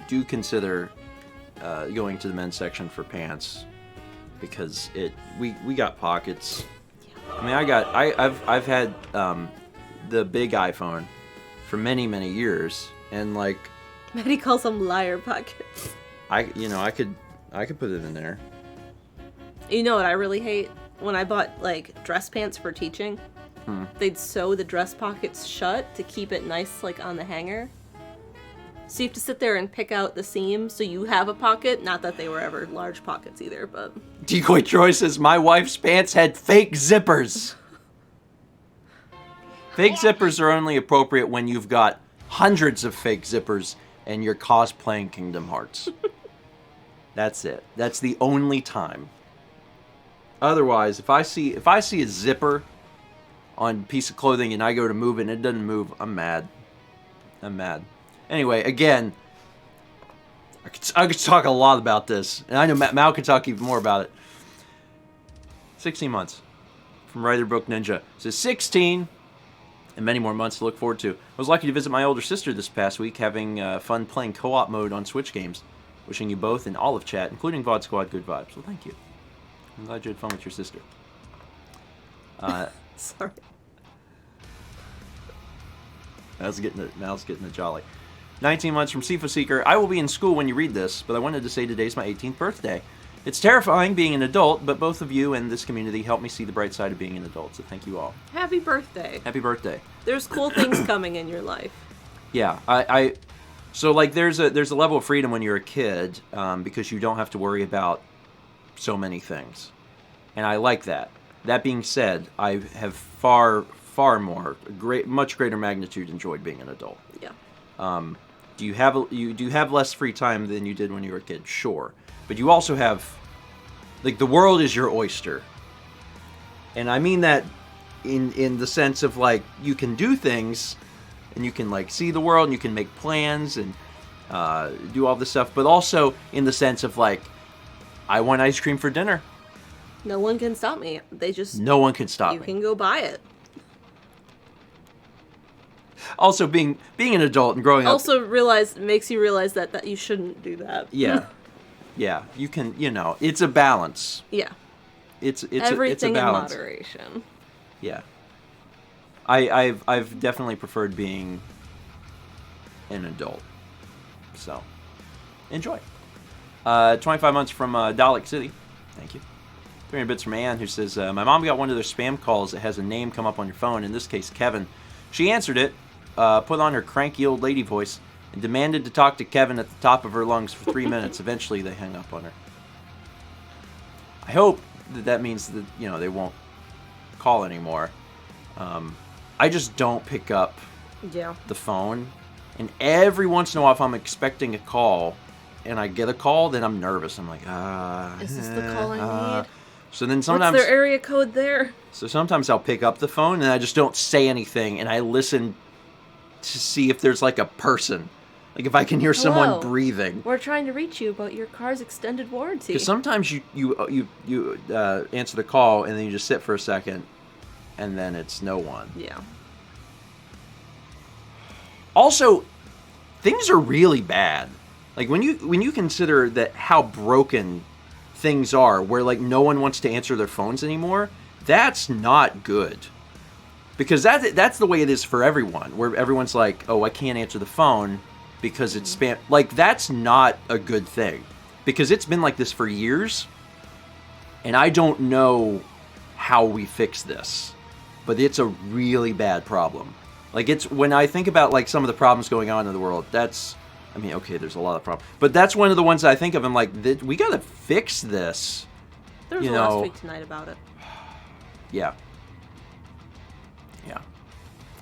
do consider going to the men's section for pants because we got pockets. I mean, I've had the big iPhone for many years, and like Maddie calls them liar pockets. I could put it in there. You know what I really hate? When I bought, like, dress pants for teaching. they'd sew the dress pockets shut to keep it nice, like, on the hanger. So you have to sit there and pick out the seam so you have a pocket. Not that they were ever large pockets either, but... Decoy Troy says, my wife's pants had fake zippers. Fake zippers are only appropriate when you've got hundreds of fake zippers and you're cosplaying Kingdom Hearts. That's it. That's the only time. Otherwise, if I see a zipper on a piece of clothing and I go to move it and it doesn't move, I'm mad. I'm mad. Anyway, again, I could talk a lot about this. And I know Mal could talk even more about it. 16 months from Writer Book Ninja. It says 16 and many more months to look forward to. I was lucky to visit my older sister this past week, having fun playing co-op mode on Switch games. Wishing you both and all of chat, including VOD Squad, good vibes. Well, thank you. I'm glad you had fun with your sister. Sorry. Mal's getting the jolly. 19 months from Sifa Seeker. I will be in school when you read this, but I wanted to say today's my 18th birthday. It's terrifying being an adult, but both of you and this community help me see the bright side of being an adult, so thank you all. Happy birthday. Happy birthday. There's cool things coming in your life. Yeah, so like there's a level of freedom when you're a kid, because you don't have to worry about so many things. And I like that. That being said, I have far more, much greater magnitude enjoyed being an adult. Yeah. Do you have less free time than you did when you were a kid? Sure. But you also have, like, the world is your oyster. And I mean that in the sense of, like, you can do things and you can, like, see the world and you can make plans and do all this stuff. But also in the sense of, like, I want ice cream for dinner. No one can stop me. No one can stop me. You can go buy it. Also, being an adult and growing up. Also, makes you realize that you shouldn't do that. Yeah. Yeah, you can, it's a balance. Yeah. It's Everything a balance. in moderation. Yeah. I've definitely preferred being an adult. So, enjoy. 25 months from Dalek City. Thank you. 300 bits from Ann, who says, my mom got one of their spam calls that has a name come up on your phone, in this case, Kevin. She answered it, put on her cranky old lady voice, and demanded to talk to Kevin at the top of her lungs for 3 minutes. Eventually, they hung up on her. I hope that means that, they won't call anymore. I just don't pick up the phone. And every once in a while, if I'm expecting a call, and I get a call, then I'm nervous. I'm like, is this the call I need? So then sometimes... What's their area code there? So sometimes I'll pick up the phone, and I just don't say anything, and I listen to see if there's, like, a person. Like, if I can hear someone breathing. We're trying to reach you about your car's extended warranty. Because sometimes you answer the call, and then you just sit for a second, and then it's no one. Yeah. Also, things are really bad. Like, when you consider that how broken things are, where, like, no one wants to answer their phones anymore, that's not good. Because that's the way it is for everyone, where everyone's like, oh, I can't answer the phone because it's spam. Like, that's not a good thing. Because it's been like this for years, and I don't know how we fix this. But it's a really bad problem. Like, it's, when I think about, like, some of the problems going on in the world, that's, I mean, okay, there's a lot of problems. But that's one of the ones that I think of. I'm like, we gotta fix this. There was a last week tonight about it. Yeah. Yeah.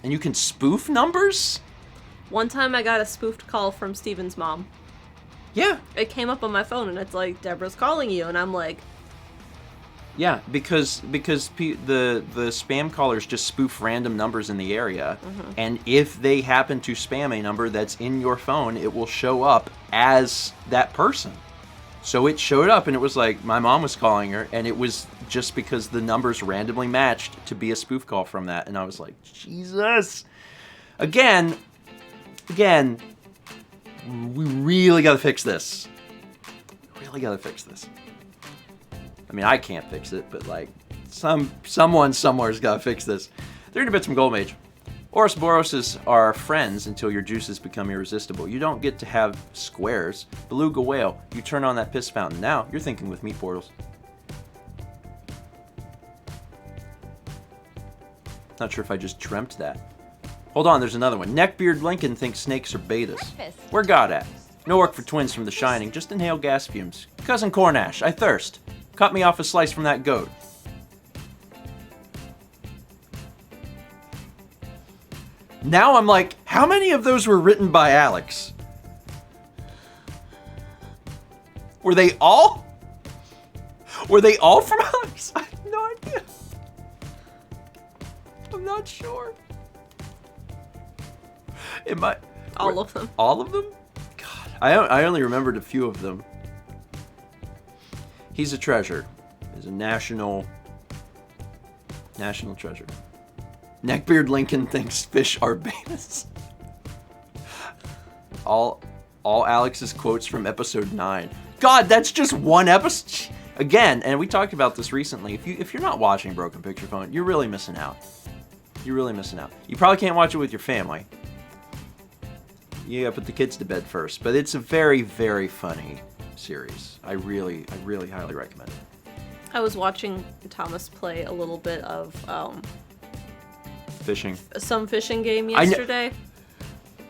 And you can spoof numbers? One time I got a spoofed call from Steven's mom. Yeah. It came up on my phone and it's like, Deborah's calling you. And I'm like... Yeah, because the spam callers just spoof random numbers in the area. Mm-hmm. And if they happen to spam a number that's in your phone, it will show up as that person. So it showed up and it was like, my mom was calling her, and it was just because the numbers randomly matched to be a spoof call from that. And I was like, Jesus. Again, we really got to fix this. Really got to fix this. I mean, I can't fix it, but, like, someone somewhere's got to fix this. 30 bits from Goldmage. Ouroboroses are friends until your juices become irresistible. You don't get to have squares. Beluga whale, you turn on that piss fountain. Now, you're thinking with meat portals. Not sure if I just dreamt that. Hold on, there's another one. Neckbeard Lincoln thinks snakes are betas. Where God at? No work for twins from The Shining, just inhale gas fumes. Cousin Cornash, I thirst. Cut me off a slice from that goat. Now I'm like, how many of those were written by Alex? Were they all? Were they all from Alex? I have no idea. I'm not sure. It might. All of them. All of them? God, I only remembered a few of them. He's a treasure. He's a national treasure. Neckbeard Lincoln thinks fish are betas. All Alex's quotes from episode 9. God, that's just one episode. Again, and we talked about this recently. If you're not watching Broken Picture Phone, you're really missing out. You're really missing out. You probably can't watch it with your family. You gotta put the kids to bed first. But it's a very, very funny series. I really highly recommend it. I was watching Thomas play a little bit of Fishing. some fishing game yesterday.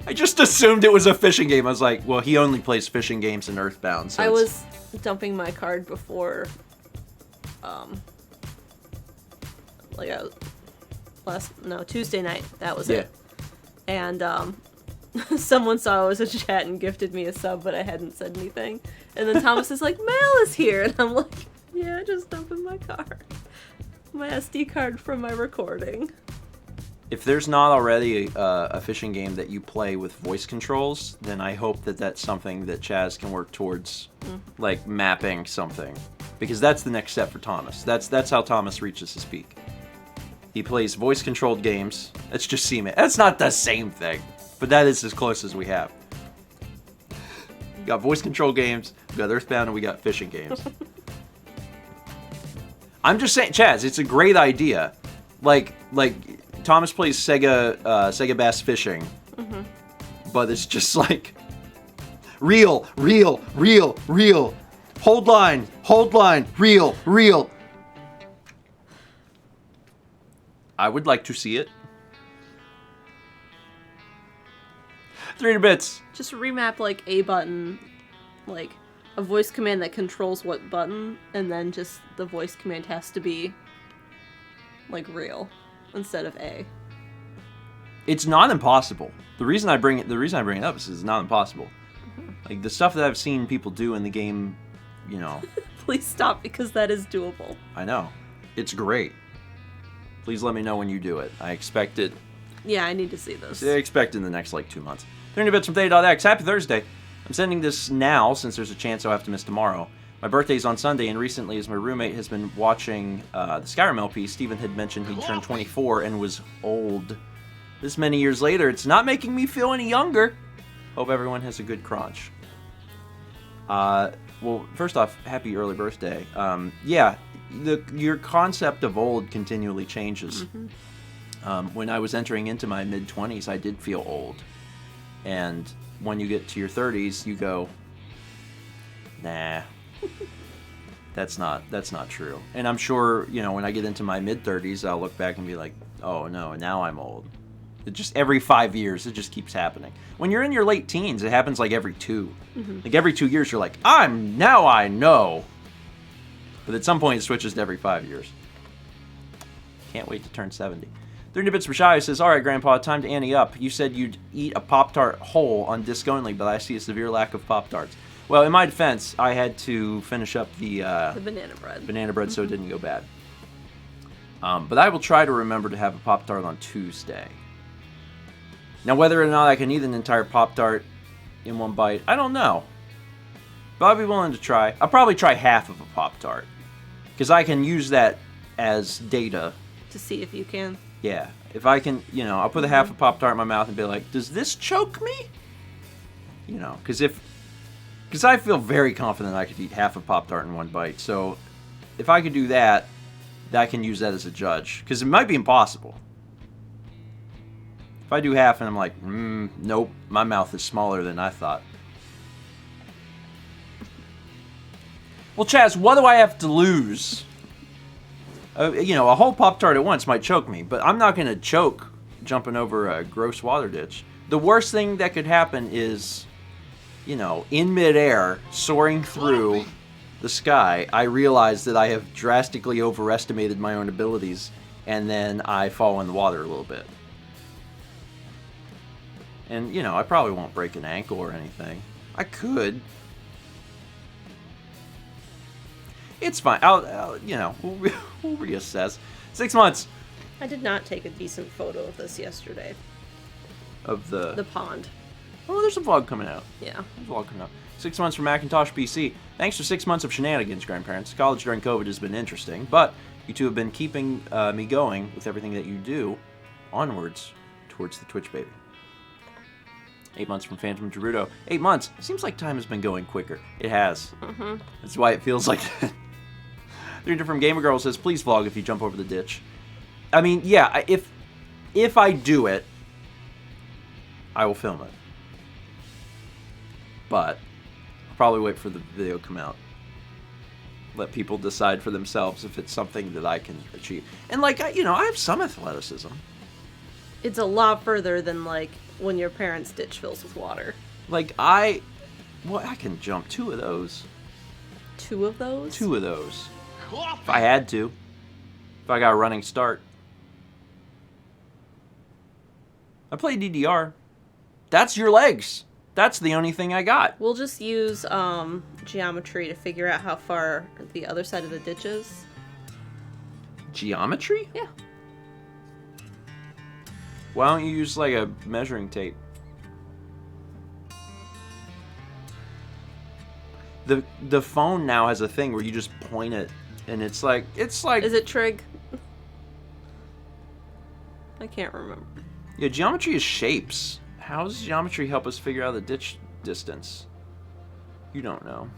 I just assumed it was a fishing game. I was like, well, he only plays fishing games in Earthbound. So I was dumping my card before, Tuesday night. That was it. And someone saw it was a chat and gifted me a sub, but I hadn't said anything. And then Thomas is like, "Mail is here," and I'm like, "Yeah, just dumping my card, my SD card from my recording." If there's not already a fishing game that you play with voice controls, then I hope that that's something that Chaz can work towards, like mapping something, because that's the next step for Thomas. That's how Thomas reaches his peak. He plays voice-controlled games. That's just Seaman. That's not the same thing, but that is as close as we have. We got voice-controlled games, we got Earthbound, and we got fishing games. I'm just saying, Chaz, it's a great idea. Like Thomas plays Sega Bass Fishing, but it's just like reel, hold line, reel. I would like to see it. 300 bits. Just remap like a button, like a voice command that controls what button, and then just the voice command has to be like real instead of A. It's not impossible. The reason I bring it up is it's not impossible. Like the stuff that I've seen people do in the game, you know. Please stop, because that is doable. I know. It's great. Please let me know when you do it. I expect it. Yeah, I need to see this. I expect in the next 2 months. 300 bits from Theta.x. Happy Thursday. I'm sending this now since there's a chance I'll have to miss tomorrow. My birthday's on Sunday, and recently, as my roommate has been watching the Skyrim LP, Steven had mentioned he turned 24 and was old. This many years later, it's not making me feel any younger. Hope everyone has a good crunch. Well, first off, happy early birthday. Yeah, your concept of old continually changes. When I was entering into my mid-20s, I did feel old. And when you get to your 30s, you go, nah. That's not true. And I'm sure, when I get into my mid-30s, I'll look back and be like, oh no, now I'm old. It just every 5 years, it just keeps happening. When you're in your late teens, it happens like every 2. Like every 2 years, you're like, I know. But at some point, it switches to every 5 years. Can't wait to turn 70. 30 Bits Rashai says, all right, Grandpa, time to ante up. You said you'd eat a Pop-Tart whole on disc only, but I see a severe lack of Pop-Tarts. Well, in my defense, I had to finish up the banana bread so it didn't go bad. But I will try to remember to have a Pop-Tart on Tuesday. Now, whether or not I can eat an entire Pop-Tart in one bite, I don't know. But I'll be willing to try. I'll probably try half of a Pop-Tart. Because I can use that as data. To see if you can. Yeah. If I can, I'll put a half a Pop-Tart in my mouth and be like, does this choke me? Because I feel very confident I could eat half a Pop-Tart in one bite. So if I could do that, I can use that as a judge. Because it might be impossible. If I do half and I'm like, nope, my mouth is smaller than I thought. Well, Chaz, what do I have to lose? You know, a whole Pop-Tart at once might choke me, but I'm not going to choke jumping over a gross water ditch. The worst thing that could happen is, you know, in midair, soaring through the sky, I realize that I have drastically overestimated my own abilities, and then I fall in the water a little bit. And, you know, I probably won't break an ankle or anything. I could. It's fine. I'll you know, we'll reassess. 6 months. I did not take a decent photo of this yesterday. Of the pond. Oh, there's a vlog coming out. Yeah. There's a vlog coming out. 6 months from Macintosh PC. Thanks for 6 months of shenanigans, grandparents. College during COVID has been interesting, but you two have been keeping me going with everything that you do onwards towards the Twitch baby. 8 months from Phantom Gerudo. 8 months. Seems like time has been going quicker. It has. Mm-hmm. That's why it feels like that. 3 different Gamer Girl says, please vlog if you jump over the ditch. I mean, yeah, if I do it, I will film it. But I'll probably wait for the video to come out. Let people decide for themselves if it's something that I can achieve. And, like, I have some athleticism. It's a lot further than, like, when your parents' ditch fills with water. Like, I can jump 2 of those. 2 of those? 2 of those. Coffee. If I had to. If I got a running start. I play DDR. That's your legs. That's the only thing I got. We'll just use geometry to figure out how far the other side of the ditch is. Geometry? Yeah. Why don't you use, like, a measuring tape? The phone now has a thing where you just point it, and it's like... Is it trig? I can't remember. Yeah, geometry is shapes. How does geometry help us figure out the ditch distance? You don't know.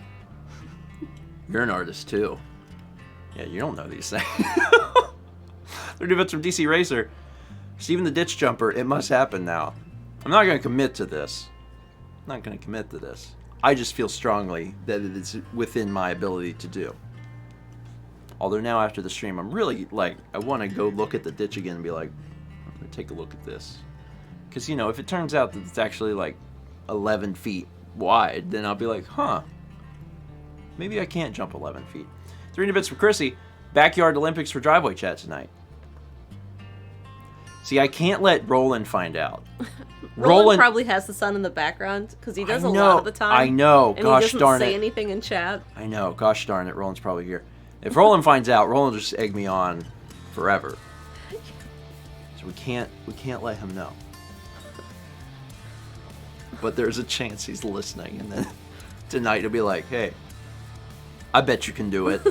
You're an artist, too. Yeah, you don't know these things. 30 bits from DC Racer. Steven the Ditch Jumper, it must happen now. I'm not going to commit to this. I'm not going to commit to this. I just feel strongly that it is within my ability to do. Although now after the stream, I'm really, like, I want to go look at the ditch again and be like, I'm going to take a look at this. Because, you know, if it turns out that it's actually, like, 11 feet wide, then I'll be like, huh. Maybe I can't jump 11 feet. 300 bits for Chrissy. Backyard Olympics for driveway chat tonight. See, I can't let Roland find out. Roland probably has the sun in the background because he does a lot of the time. I know. And Gosh he doesn't darn say it. anything in chat. I know. Gosh darn it. Roland's probably here. If Roland finds out, Roland will just egg me on forever. So we can't let him know. But there's a chance he's listening, and then tonight he'll be like, "Hey, I bet you can do it.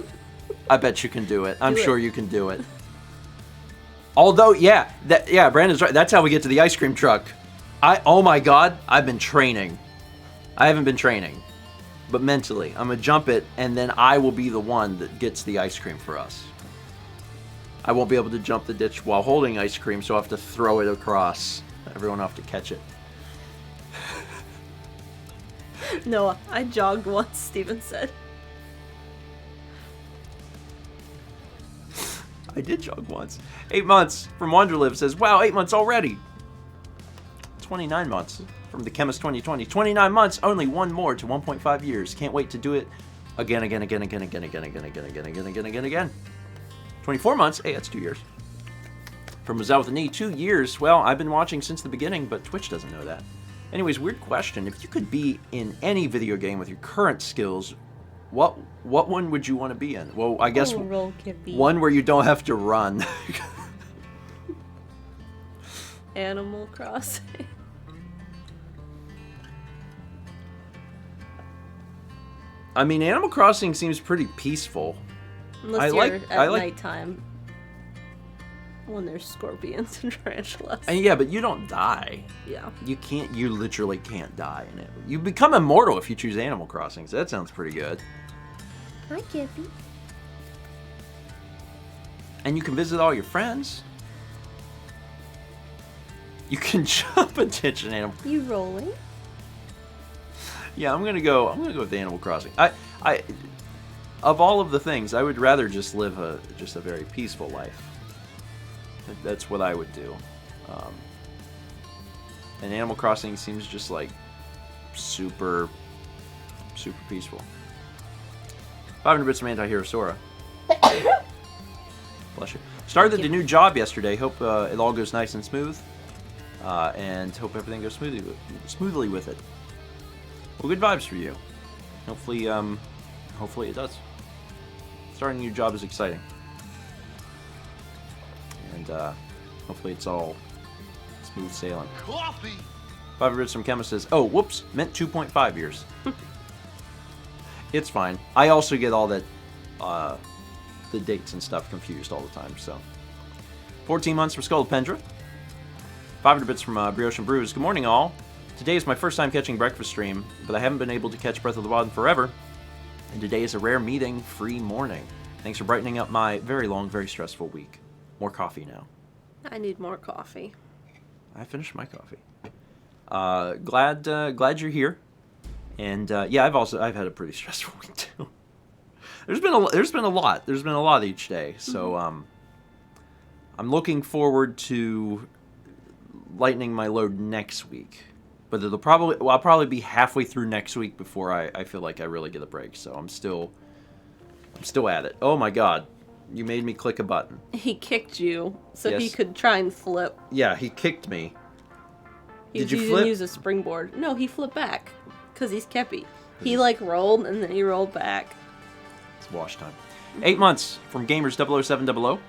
I bet you can do it. I'm sure you can do it." Although, yeah, Brandon's right. That's how we get to the ice cream truck. Oh my God, I've been training. I haven't been training, but mentally, I'm gonna jump it, and then I will be the one that gets the ice cream for us. I won't be able to jump the ditch while holding ice cream, so I'll have to throw it across. Everyone will have to catch it. Noah, I jogged once, Steven said. I did jog once. 8 months from Wanderlive says, wow, 8 months already. 29 months from the Chemist 2020. 29 months, only one more to 1.5 years. Can't wait to do it again. 24 months, hey, that's 2 years. From Mazal with a Knee, 2 years. Well, I've been watching since the beginning, but Twitch doesn't know that. Anyways, weird question. If you could be in any video game with your current skills, what one would you want to be in? Well, I guess one where you don't have to run. Animal Crossing. I mean, Animal Crossing seems pretty peaceful. Unless you're at nighttime. When there's scorpions and tarantulas. And yeah, but you don't die. Yeah. You literally can't die in it. You become immortal if you choose Animal Crossing, so that sounds pretty good. Hi, Kippy. And you can visit all your friends. You can jump a ditch in Animal. You rolling? Yeah, I'm gonna go with Animal Crossing. of all of the things, I would rather just live a very peaceful life. That's what I would do. And Animal Crossing seems just like super peaceful. 500 bits from Anti-Hero Sora. Bless you. Started the new job yesterday. Hope it all goes nice and smooth. And hope everything goes smoothly with it. Well, good vibes for you. Hopefully it does. Starting a new job is exciting. And hopefully it's all smooth sailing. Coffee! 5 bits from Kemma says, oh, whoops, meant 2.5 years. It's fine. I also get all that, the dates and stuff confused all the time, so. 14 months from Skullpendra. 500 bits from Brioche and Brews. Good morning, all. Today is my first time catching breakfast stream, but I haven't been able to catch Breath of the Wild in forever. And today is a rare meeting-free morning. Thanks for brightening up my very long, very stressful week. More coffee now. I need more coffee. I finished my coffee. Glad you're here. And yeah, I've had a pretty stressful week too. There's been a lot each day. So I'm looking forward to lightening my load next week. But I'll probably be halfway through next week before I feel like I really get a break. So I'm still at it. Oh my god. You made me click a button. He kicked you so Yes. he could try and flip. Yeah, he kicked me. Did you He flip? didn't use a springboard. No, he flipped back. Because he's Kepi. He like rolled and then he rolled back. It's wash time. 8 months from Gamers 00700.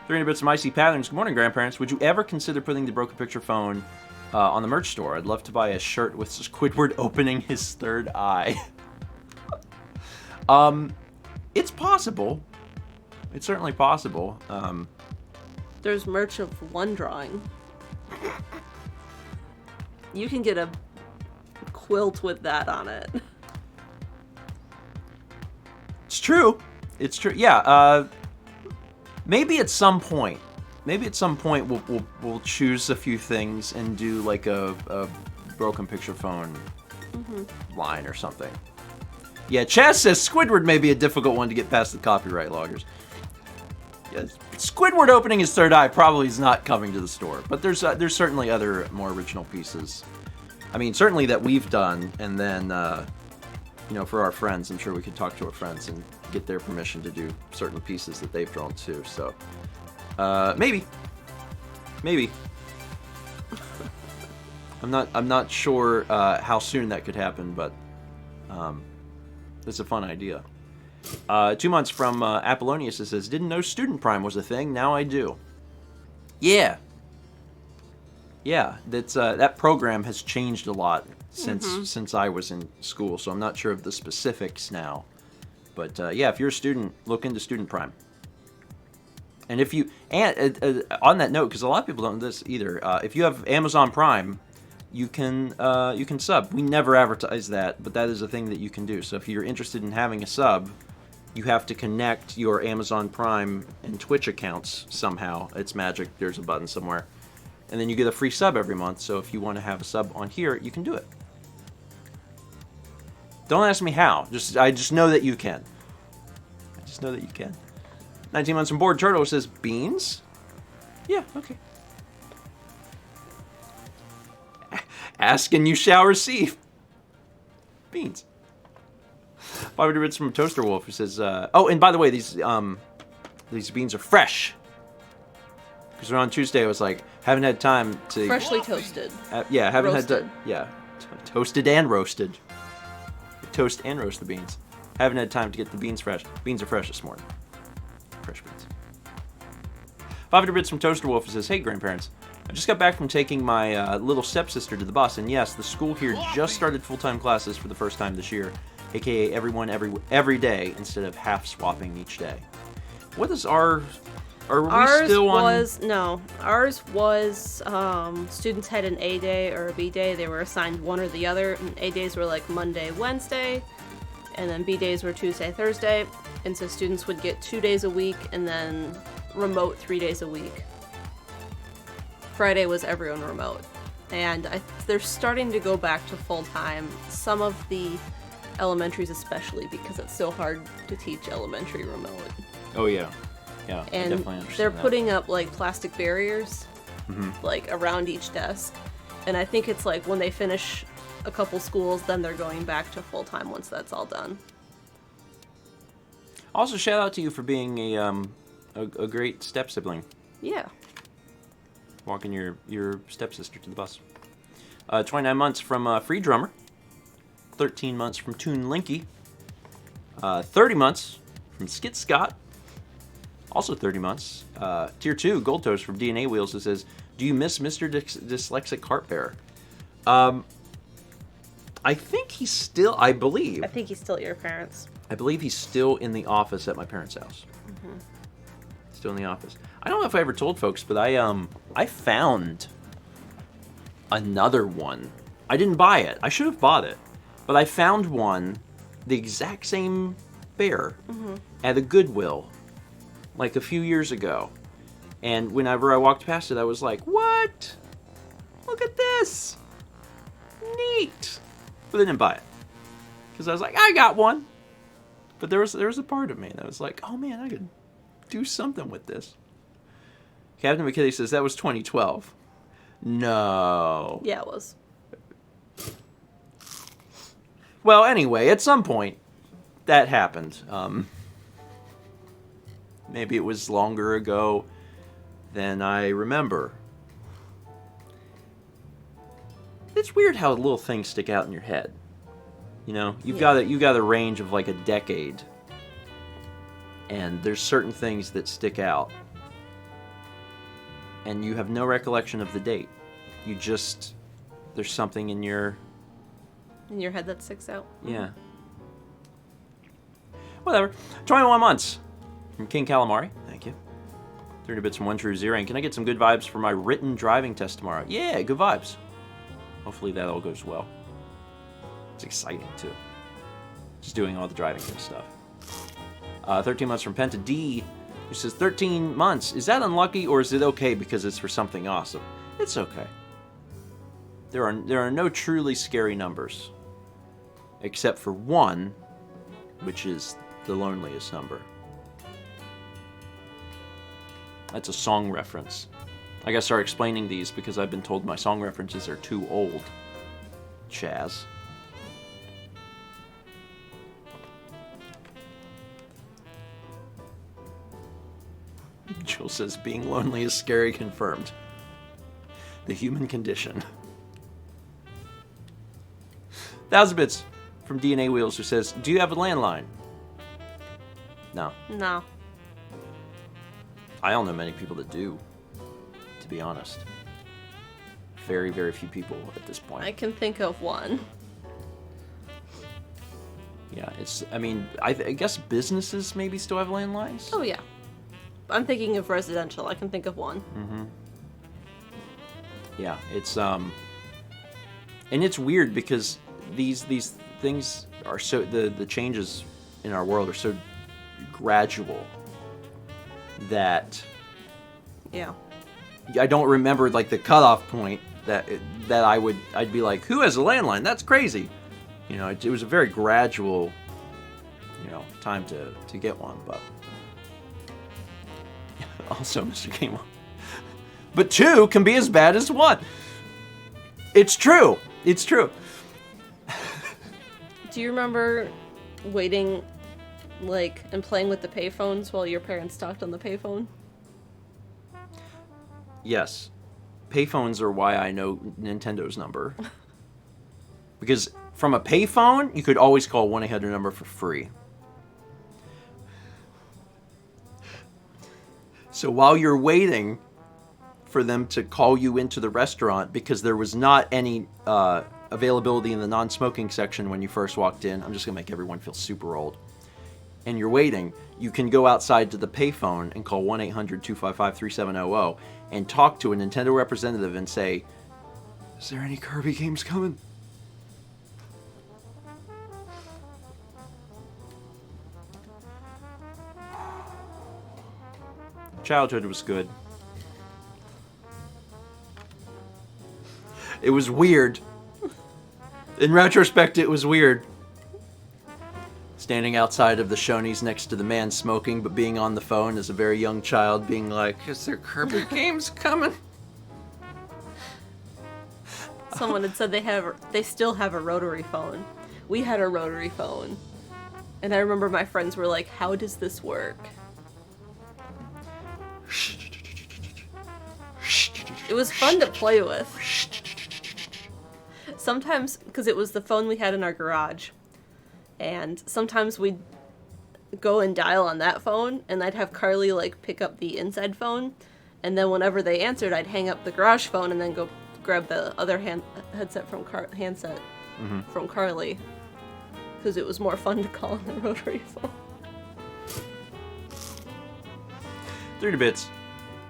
300 bits from Icy Patterns. Good morning, grandparents. Would you ever consider putting the broken picture phone on the merch store? I'd love to buy a shirt with Squidward opening his third eye. It's possible. It's certainly possible. There's merch of one drawing. You can get a quilt with that on it. It's true. It's true. Yeah. Maybe at some point. We'll choose a few things and do like a broken picture phone line or something. Yeah, Chaz says Squidward may be a difficult one to get past the copyright loggers. Yeah, Squidward opening his third eye probably is not coming to the store, but there's certainly other more original pieces. I mean, certainly that we've done, and then for our friends, I'm sure we could talk to our friends and get their permission to do certain pieces that they've drawn too. So maybe. I'm not sure how soon that could happen, but it's a fun idea. 2 months from Apollonius. It says, didn't know Student Prime was a thing. Now I do. Yeah, that program has changed a lot since I was in school, so I'm not sure of the specifics now. But yeah, if you're a student, look into Student Prime. And if you on that note, because a lot of people don't know this either, if you have Amazon Prime, you can sub. We never advertise that, but that is a thing that you can do. So if you're interested in having a sub, you have to connect your Amazon Prime and Twitch accounts somehow. It's magic. There's a button somewhere. And then you get a free sub every month. So if you want to have a sub on here, you can do it. Don't ask me how. I just know that you can. 19 months from Board Turtle says, beans? Yeah, okay. Ask and you shall receive. Beans. 500 bits from Toaster Wolf who says, oh, and by the way, these beans are fresh. Because on Tuesday I was like, haven't had time to... Freshly toasted. Yeah, haven't Roasted. had to... Yeah, toasted and roasted. Toast and roast the beans. Haven't had time to get the beans fresh. Beans are fresh this morning. Fresh beans. 500 bits from Toaster Wolf who says, hey, grandparents. I just got back from taking my little stepsister to the bus, and yes, the school here just started full-time classes for the first time this year, aka everyone every day instead of half swapping each day. What is our... Ours was students had an A day or a B day. They were assigned one or the other. And A days were like Monday, Wednesday, and then B days were Tuesday, Thursday. And so students would get 2 days a week and then remote 3 days a week. Friday was everyone remote. And they're starting to go back to full-time. Some of the elementaries especially, because it's so hard to teach elementary remote. Oh yeah, yeah. I And definitely understand they're that. putting up like plastic barriers, Mm-hmm. like around each desk. And I think it's like when they finish a couple schools, then they're going back to full time once that's all done. Also, shout out to you for being a great step sibling, Yeah. walking your stepsister to the bus. 29 months from Free Drummer. 13 months from Toon Linky. 30 months from Skit Scott. Also 30 months. Tier 2, Gold Toast from DNA Wheels, who says, do you miss Mr. Dyslexic Cart Bearer? I think he's still, I believe. I think he's still at your parents'. I believe he's still in the office at my parents' house. Mm-hmm. Still in the office. I don't know if I ever told folks, but I found another one. I didn't buy it. I should have bought it. But I found one, the exact same bear, at a Goodwill, like a few years ago. And whenever I walked past it, I was like, what? Look at this. Neat. But I didn't buy it. Because I was like, I got one. But there was a part of me that was like, oh man, I could do something with this. Captain McKitty says that was 2012. No. Yeah, it was. Well, anyway, at some point, that happened. Maybe it was longer ago than I remember. It's weird how little things stick out in your head. You know, you've got a range of like a decade, and there's certain things that stick out, and you have no recollection of the date. You just, there's something in your head that sticks out. Yeah. Whatever. 21 months from King Calamari. Thank you. 30 bits from 1 True Zero. And can I get some good vibes for my written driving test tomorrow? Yeah, good vibes. Hopefully that all goes well. It's exciting, too. Just doing all the driving test stuff. 13 months from Penta D, who says, 13 months. Is that unlucky, or is it okay because it's for something awesome? It's okay. There are no truly scary numbers. Except for one, which is the loneliest number. That's a song reference. I gotta start explaining these because I've been told my song references are too old. Chaz. Jill says, being lonely is scary, confirmed. The human condition. 1,000 bits from DNA Wheels, who says, do you have a landline? No. No. I don't know many people that do, to be honest. Very, very few people at this point. I can think of one. Yeah, it's, I mean, I guess businesses maybe still have landlines? Oh, yeah. I'm thinking of residential. I can think of one. Mm-hmm. Yeah, it's, and it's weird because these things are so, the changes in our world are so gradual that Yeah. I don't remember like the cutoff point that I'd be like, who has a landline? That's crazy. You know, it was a very gradual, you know, time to get one, but also Mr. Game. But two can be as bad as one. It's true. It's true. Do you remember waiting, like, and playing with the payphones while your parents talked on the payphone? Yes. Payphones are why I know Nintendo's number. Because from a payphone, you could always call 1-800 number for free. So while you're waiting for them to call you into the restaurant, because there was not any availability in the non-smoking section when you first walked in, I'm just going to make everyone feel super old. And you're waiting, you can go outside to the payphone and call 1-800-255-3700 and talk to a Nintendo representative and say, is there any Kirby games coming? Childhood was good. It was weird. In retrospect, it was weird. Standing outside of the Shoney's next to the man smoking, but being on the phone as a very young child, being like, "Is there Kirby games coming?" Someone had said they still have a rotary phone. We had a rotary phone. And I remember my friends were like, "How does this work?" It was fun to play with. Sometimes, because it was the phone we had in our garage, and sometimes we'd go and dial on that phone, and I'd have Carly, like, pick up the inside phone, and then whenever they answered, I'd hang up the garage phone and then go grab the other handset from from Carly, because it was more fun to call on the rotary phone. 30 bits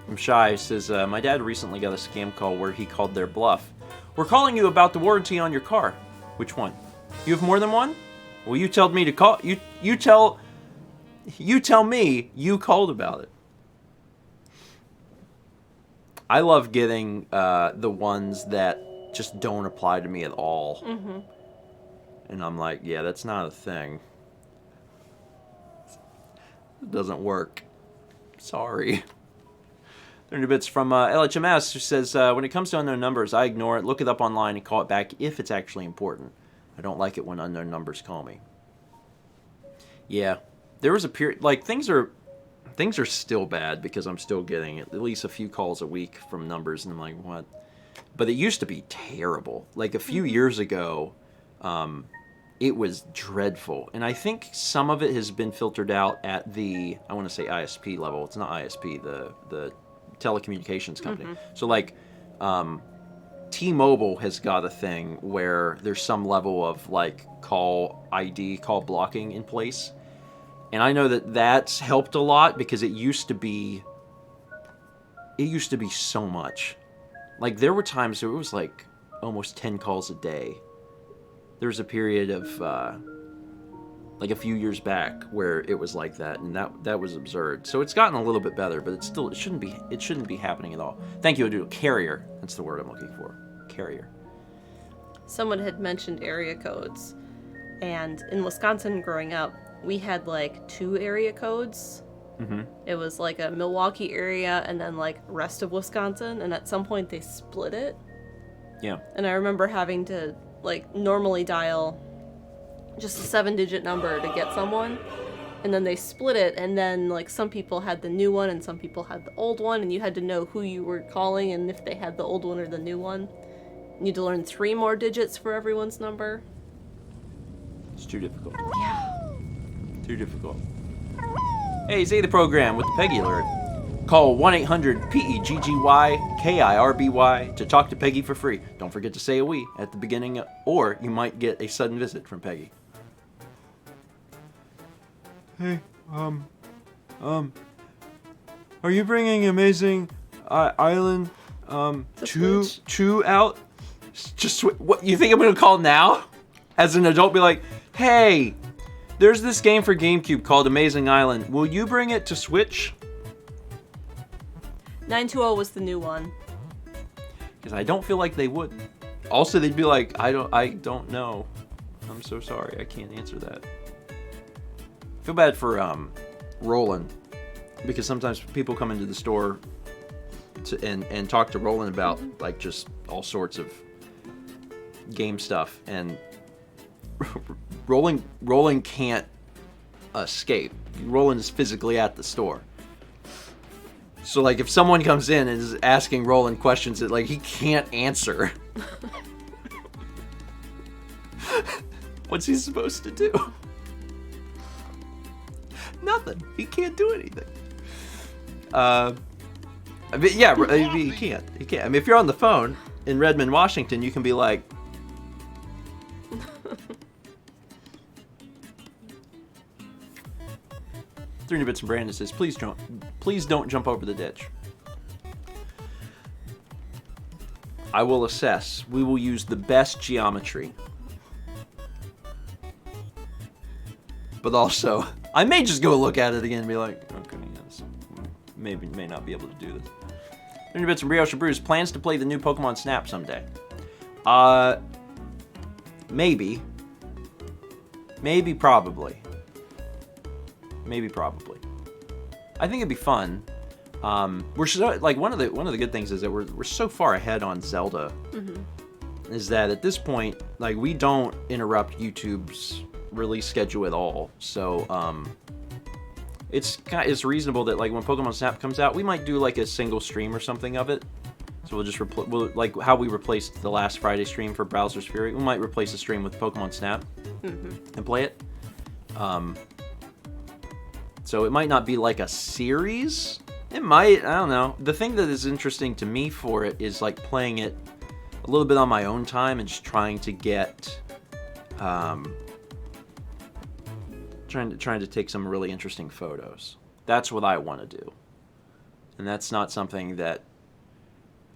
from Shy says, my dad recently got a scam call where he called their bluff. "We're calling you about the warranty on your car." "Which one? You have more than one?" "Well, you told me to call. You tell me you called about it." I love getting the ones that just don't apply to me at all. Mm-hmm. And I'm like, yeah, that's not a thing. It doesn't work. Sorry. 30 bits from LHMS, who says, when it comes to unknown numbers, I ignore it, look it up online, and call it back if it's actually important. I don't like it when unknown numbers call me. Yeah. There was a period, like, things are still bad because I'm still getting at least a few calls a week from numbers, and I'm like, what? But it used to be terrible. Like, a few years ago, it was dreadful. And I think some of it has been filtered out at the, I want to say ISP level. It's not ISP, the telecommunications company. Mm-hmm. So, like, T-Mobile has got a thing where there's some level of, like, call ID, call blocking in place. And I know that that's helped a lot because it used to be so much. Like, there were times where it was like almost 10 calls a day. There was a period of like a few years back where it was like that, and that was absurd. So it's gotten a little bit better, but it shouldn't be happening at all. Thank you, Adu. Carrier. That's the word I'm looking for. Carrier. Someone had mentioned area codes, and in Wisconsin growing up, we had like 2 area codes. Mm-hmm. It was like a Milwaukee area and then like rest of Wisconsin, and at some point they split it. Yeah. And I remember having to like normally dial just a 7-digit number to get someone, and then they split it, and then like some people had the new one and some people had the old one, and you had to know who you were calling and if they had the old one or the new one. You need to learn 3 more digits for everyone's number. It's too difficult. Yeah. Too difficult. Hey, say the program with the Peggy alert. Call 1-800-PEGGY-KIRBY to talk to Peggy for free. Don't forget to say a "we" at the beginning, or you might get a sudden visit from Peggy. Hey, are you bringing Amazing Island 2 out? Just what you think I'm gonna call now? As an adult, be like, hey, there's this game for GameCube called Amazing Island. Will you bring it to Switch? 920 was the new one. Because I don't feel like they would. Also, they'd be like, I don't know. I'm so sorry, I can't answer that. I feel bad for Roland, because sometimes people come into the store and talk to Roland about like just all sorts of game stuff, and Roland can't escape. Roland is physically at the store. So, like, if someone comes in and is asking Roland questions that, like, he can't answer, what's he supposed to do? Nothing. He can't do anything. I mean, yeah, he can't. He can't. I mean, if you're on the phone in Redmond, Washington, you can be like, 300 bits from Brandon says, please don't jump over the ditch. I will assess. We will use the best geometry. But also, I may just go look at it again and be like, okay, yes, may not be able to do this. 300 bits from Brioche Bruce. Plans to play the new Pokemon Snap someday. Maybe. Maybe, probably. maybe probably. I think it'd be fun. We're so, like one of the good things is that we're so far ahead on Zelda. Is that at this point, like, we don't interrupt YouTube's release schedule at all. So it's reasonable that, like, when Pokemon Snap comes out, we might do like a single stream or something of it. So we'll just like how we replaced the last Friday stream for Browser's Fury. We might replace the stream with Pokemon Snap and play it. So it might not be like a series. It might. I don't know. The thing that is interesting to me for it is like playing it a little bit on my own time and just trying to get, trying to take some really interesting photos. That's what I want to do, and that's not something that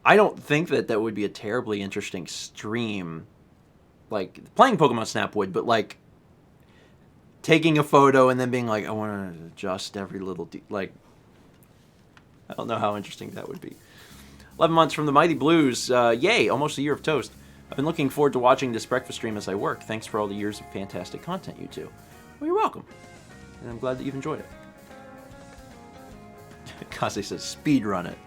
I don't think that would be a terribly interesting stream. Like playing Pokemon Snap would, but like taking a photo and then being like, I want to adjust every little like, I don't know how interesting that would be. 11 months from the Mighty Blues. Yay, almost a year of toast. I've been looking forward to watching this breakfast stream as I work. Thanks for all the years of fantastic content, you two. Well, you're welcome. And I'm glad that you've enjoyed it. Kaze says, speed run it.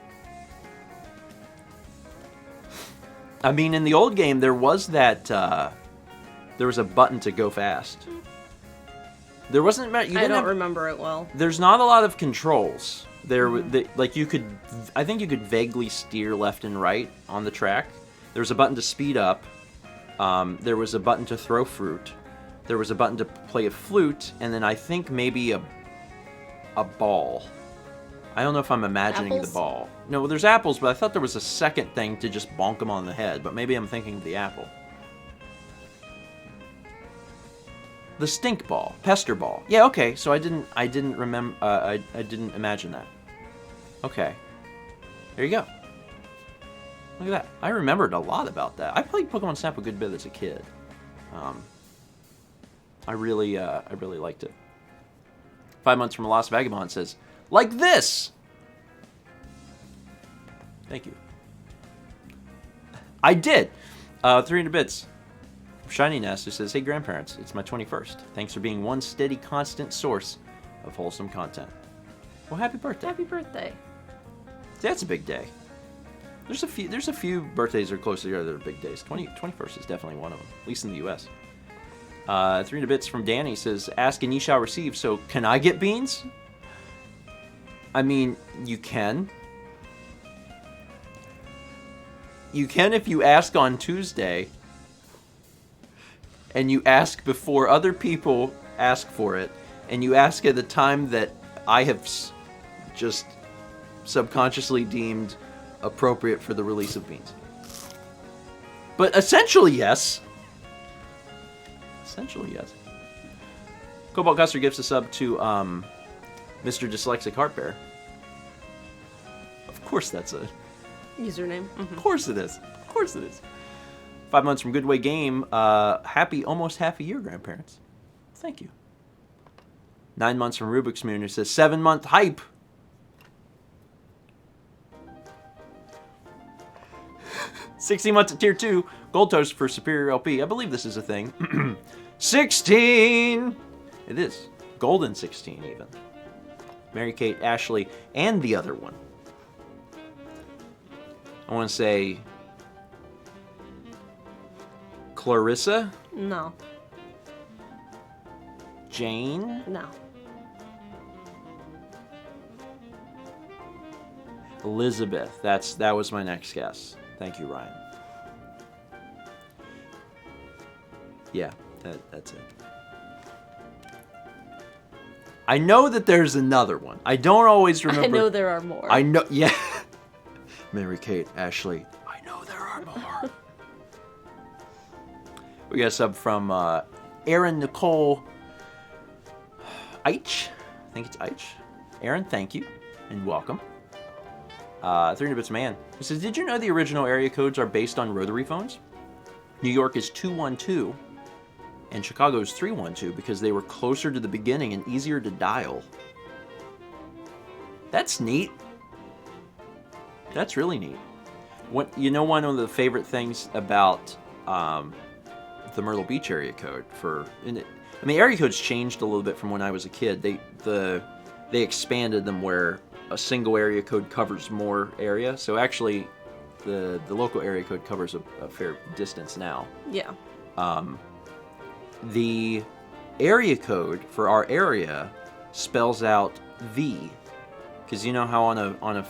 I mean, in the old game, there was that, there was a button to go fast. There wasn't, I don't remember it well. There's not a lot of controls. Like you could, I think you could vaguely steer left and right on the track. There was a button to speed up. There was a button to throw fruit. There was a button to play a flute, and then I think maybe a ball. I don't know if I'm imagining apples? The ball. No, there's apples, but I thought there was a second thing to just bonk them on the head. But maybe I'm thinking of the apple. The stink ball, pester ball. Yeah, okay. So I didn't remember. I didn't imagine that. Okay, there you go. Look at that. I remembered a lot about that. I played Pokemon Snap a good bit as a kid. I really liked it. 5 months from a Lost Vagabond says, like this. Thank you. I did. 300 bits. Shiny Nest, who says, hey grandparents, it's my 21st. Thanks for being one steady, constant source of wholesome content. Well, happy birthday. Happy birthday. That's a big day. There's a few birthdays that are close together that are big days. 21st is definitely one of them, at least in the US. 300 bits from Danny says, ask and ye shall receive, so can I get beans? I mean, you can. You can if you ask on Tuesday. And you ask before other people ask for it, and you ask at a time that I have just subconsciously deemed appropriate for the release of beans. But essentially, yes. Essentially, yes. Cobalt Custer gives a sub to Mr. Dyslexic Heartbear. Of course that's a username. Of course it is. Of course it is. 5 months from Goodway Game. Almost half a year, grandparents. Thank you. 9 months from Rubik's Moon, who says 7-month hype. $16 months at Tier 2. Gold Toast for Superior LP. I believe this is a thing. 16! It is. Golden 16, even. Mary Kate, Ashley, and the other one. I want to say Clarissa? No. Jane? No. Elizabeth. That was my next guess. Thank you, Ryan. Yeah, that's it. I know that there's another one. I don't always remember. I know there are more. I know, yeah. Mary Kate, Ashley. I know there are more. We got a sub from Erin Nicole Eich. I think it's Eich. Erin, thank you and welcome. 300 Bits Man. He says, did you know the original area codes are based on rotary phones? New York is 212 and Chicago is 312 because they were closer to the beginning and easier to dial. That's neat. That's really neat. One of the favorite things about the Myrtle Beach area code I mean, area codes changed a little bit from when I was a kid. They expanded them where a single area code covers more area. So actually, the local area code covers a fair distance now. Yeah. The area code for our area spells out V, because you know how on a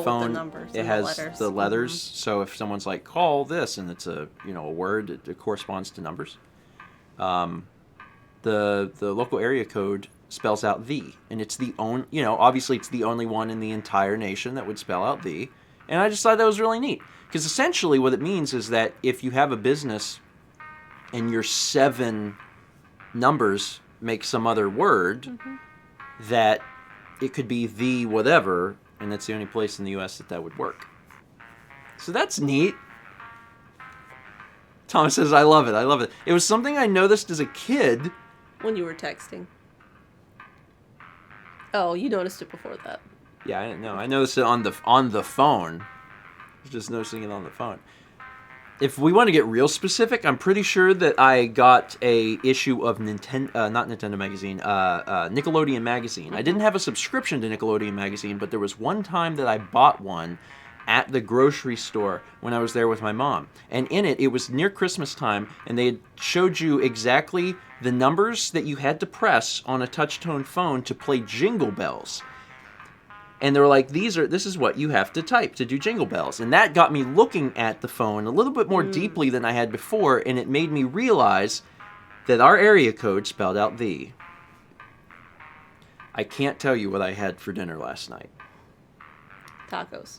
phone the numbers it and has the letters. the letters. So if someone's like, call this, and it's a word, it corresponds to numbers. The local area code spells out V, and it's the obviously it's the only one in the entire nation that would spell out V. And I just thought that was really neat, because essentially what it means is that if you have a business and your 7 numbers make some other word, that it could be the whatever, and that's the only place in the U.S. that would work. So that's neat. Thomas says, I love it. I love it. It was something I noticed as a kid. When you were texting. Oh, you noticed it before that. Yeah, I didn't know. I noticed it on the phone. I was just noticing it on the phone. If we want to get real specific, I'm pretty sure that I got a issue of not Nintendo Magazine, Nickelodeon Magazine. I didn't have a subscription to Nickelodeon Magazine, but there was one time that I bought one at the grocery store when I was there with my mom. And in it was near Christmas time, and they had showed you exactly the numbers that you had to press on a touch-tone phone to play Jingle Bells. And they were like, this is what you have to type to do Jingle Bells. And that got me looking at the phone a little bit more deeply than I had before, and it made me realize that our area code spelled out the. I can't tell you what I had for dinner last night. Tacos.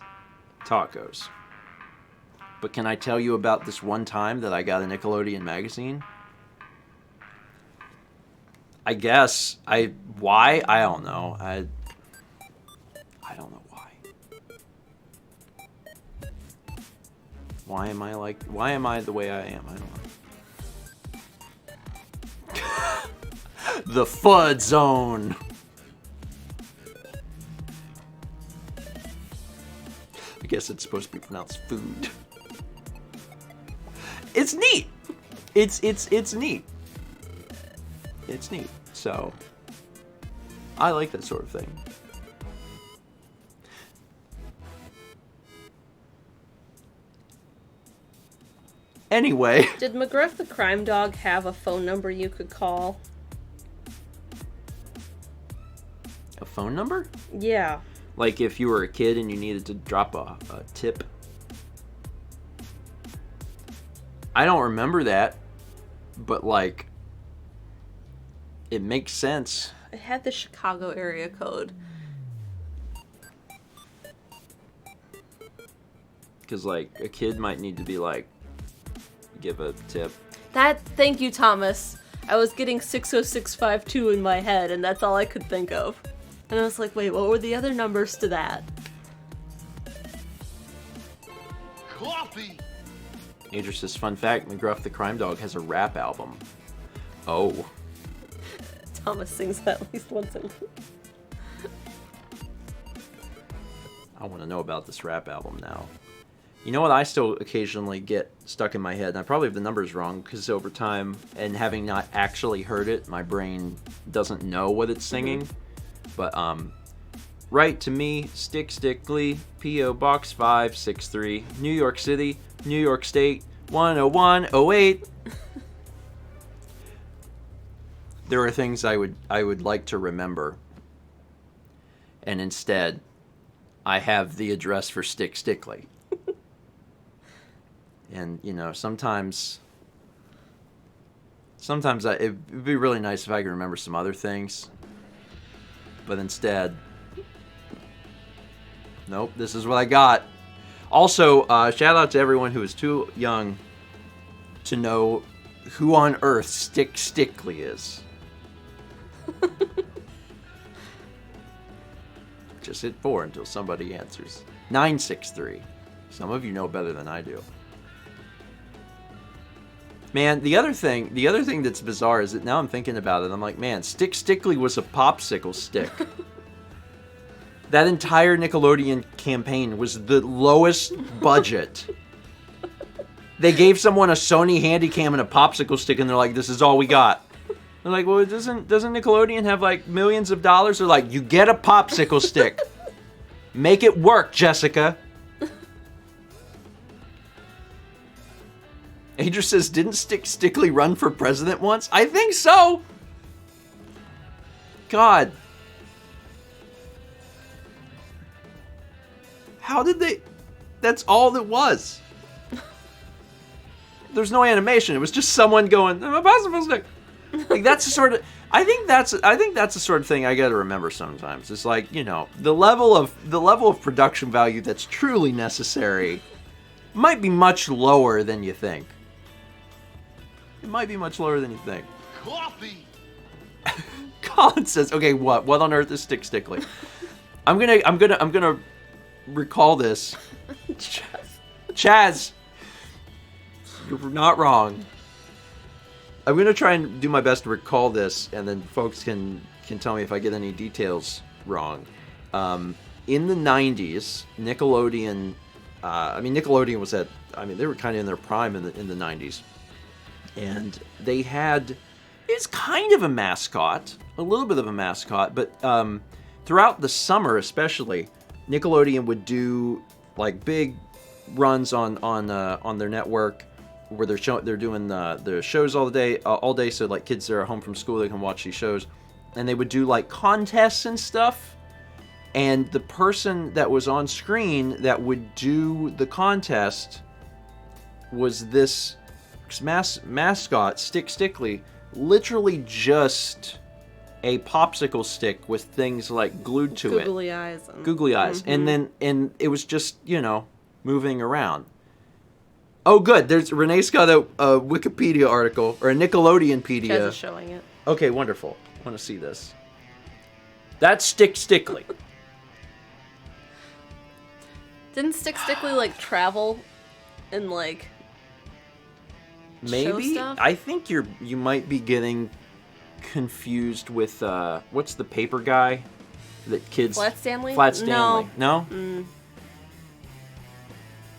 But can I tell you about this one time that I got a Nickelodeon magazine? I guess. Why? I don't know. I don't know why. Why am I the way I am? I don't know. The FUD zone. I guess it's supposed to be pronounced food. It's neat. It's neat. It's neat. So I like that sort of thing. Anyway. Did McGruff the crime dog have a phone number you could call? A phone number? Yeah. Like if you were a kid and you needed to drop a tip? I don't remember that, but like, it makes sense. It had the Chicago area code. Because like, a kid might need to be like, give a tip. Thank you, Thomas. I was getting 60652 in my head, and that's all I could think of. And I was like, wait, what were the other numbers to that? Coffee! Adrian says, fun fact, McGruff the Crime Dog has a rap album. Oh. Thomas sings that at least once a week. I want to know about this rap album now. You know what I still occasionally get stuck in my head, and I probably have the numbers wrong, because over time, and having not actually heard it, my brain doesn't know what it's singing. But, write to me, Stickly, P.O. Box 563, New York City, New York State, 10108. There are things I would like to remember, and instead, I have the address for Stickly. And, you know, sometimes it'd be really nice if I could remember some other things. But instead, nope, this is what I got. Also, shout out to everyone who is too young to know who on earth Stickly is. Just hit 4 until somebody answers. 963. Some of you know better than I do. Man, the other thing that's bizarre is that now I'm thinking about it, I'm like, man, Stickly was a popsicle stick. That entire Nickelodeon campaign was the lowest budget. They gave someone a Sony Handycam and a popsicle stick, and they're like, this is all we got. They're like, well, doesn't Nickelodeon have like millions of dollars? They're like, you get a popsicle stick. Make it work, Jessica. Adria says, didn't Stickley run for president once? I think so. God. How did they... That's all it was. There's no animation. It was just someone going, I'm a possible stick. Like, that's the sort of... I think that's the sort of thing I gotta remember sometimes. It's like, you know, the level of production value that's truly necessary might be much lower than you think. It might be much lower than you think. Coffee. Colin says, okay, what on earth is Stickley? I'm gonna recall this. Chaz, you're not wrong. I'm gonna try and do my best to recall this, and then folks can tell me if I get any details wrong. In the 90s, Nickelodeon, Nickelodeon was they were kind of in their prime in the 90s, and they had, it's kind of a mascot, a little bit of a mascot, but throughout the summer especially, Nickelodeon would do like big runs on their network where they're doing the shows all day, so like kids that are home from school, they can watch these shows, and they would do like contests and stuff, and the person that was on screen that would do the contest was this mascot, Stickley, literally just a popsicle stick with things like glued to it. Googly eyes. Mm-hmm. And it was just, you know, moving around. Oh, good. Renee's got a Wikipedia article, or a Nickelodeonpedia. Chaz is showing it. Okay, wonderful. I want to see this. That's Stickley. Didn't Stickley like travel and like Maybe? show stuff? I think you might be getting confused with what's the paper guy that kids... Flat Stanley? Flat Stanley. No?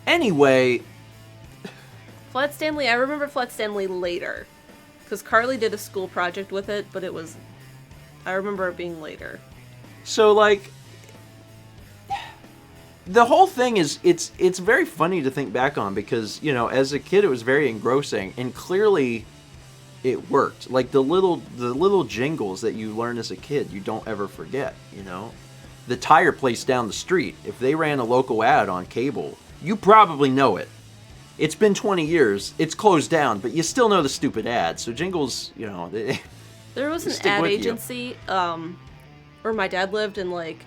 Anyway... Flat Stanley, I remember Flat Stanley later. Because Carly did a school project with it, but it was... I remember it being later. So, like... The whole thing is, it's very funny to think back on because, you know, as a kid it was very engrossing, and clearly it worked. Like the little jingles that you learn as a kid, you don't ever forget, you know? The tire place down the street, if they ran a local ad on cable, you probably know it. It's been 20 years, it's closed down, but you still know the stupid ad. So Jingles, you know, there was an ad agency where my dad lived in like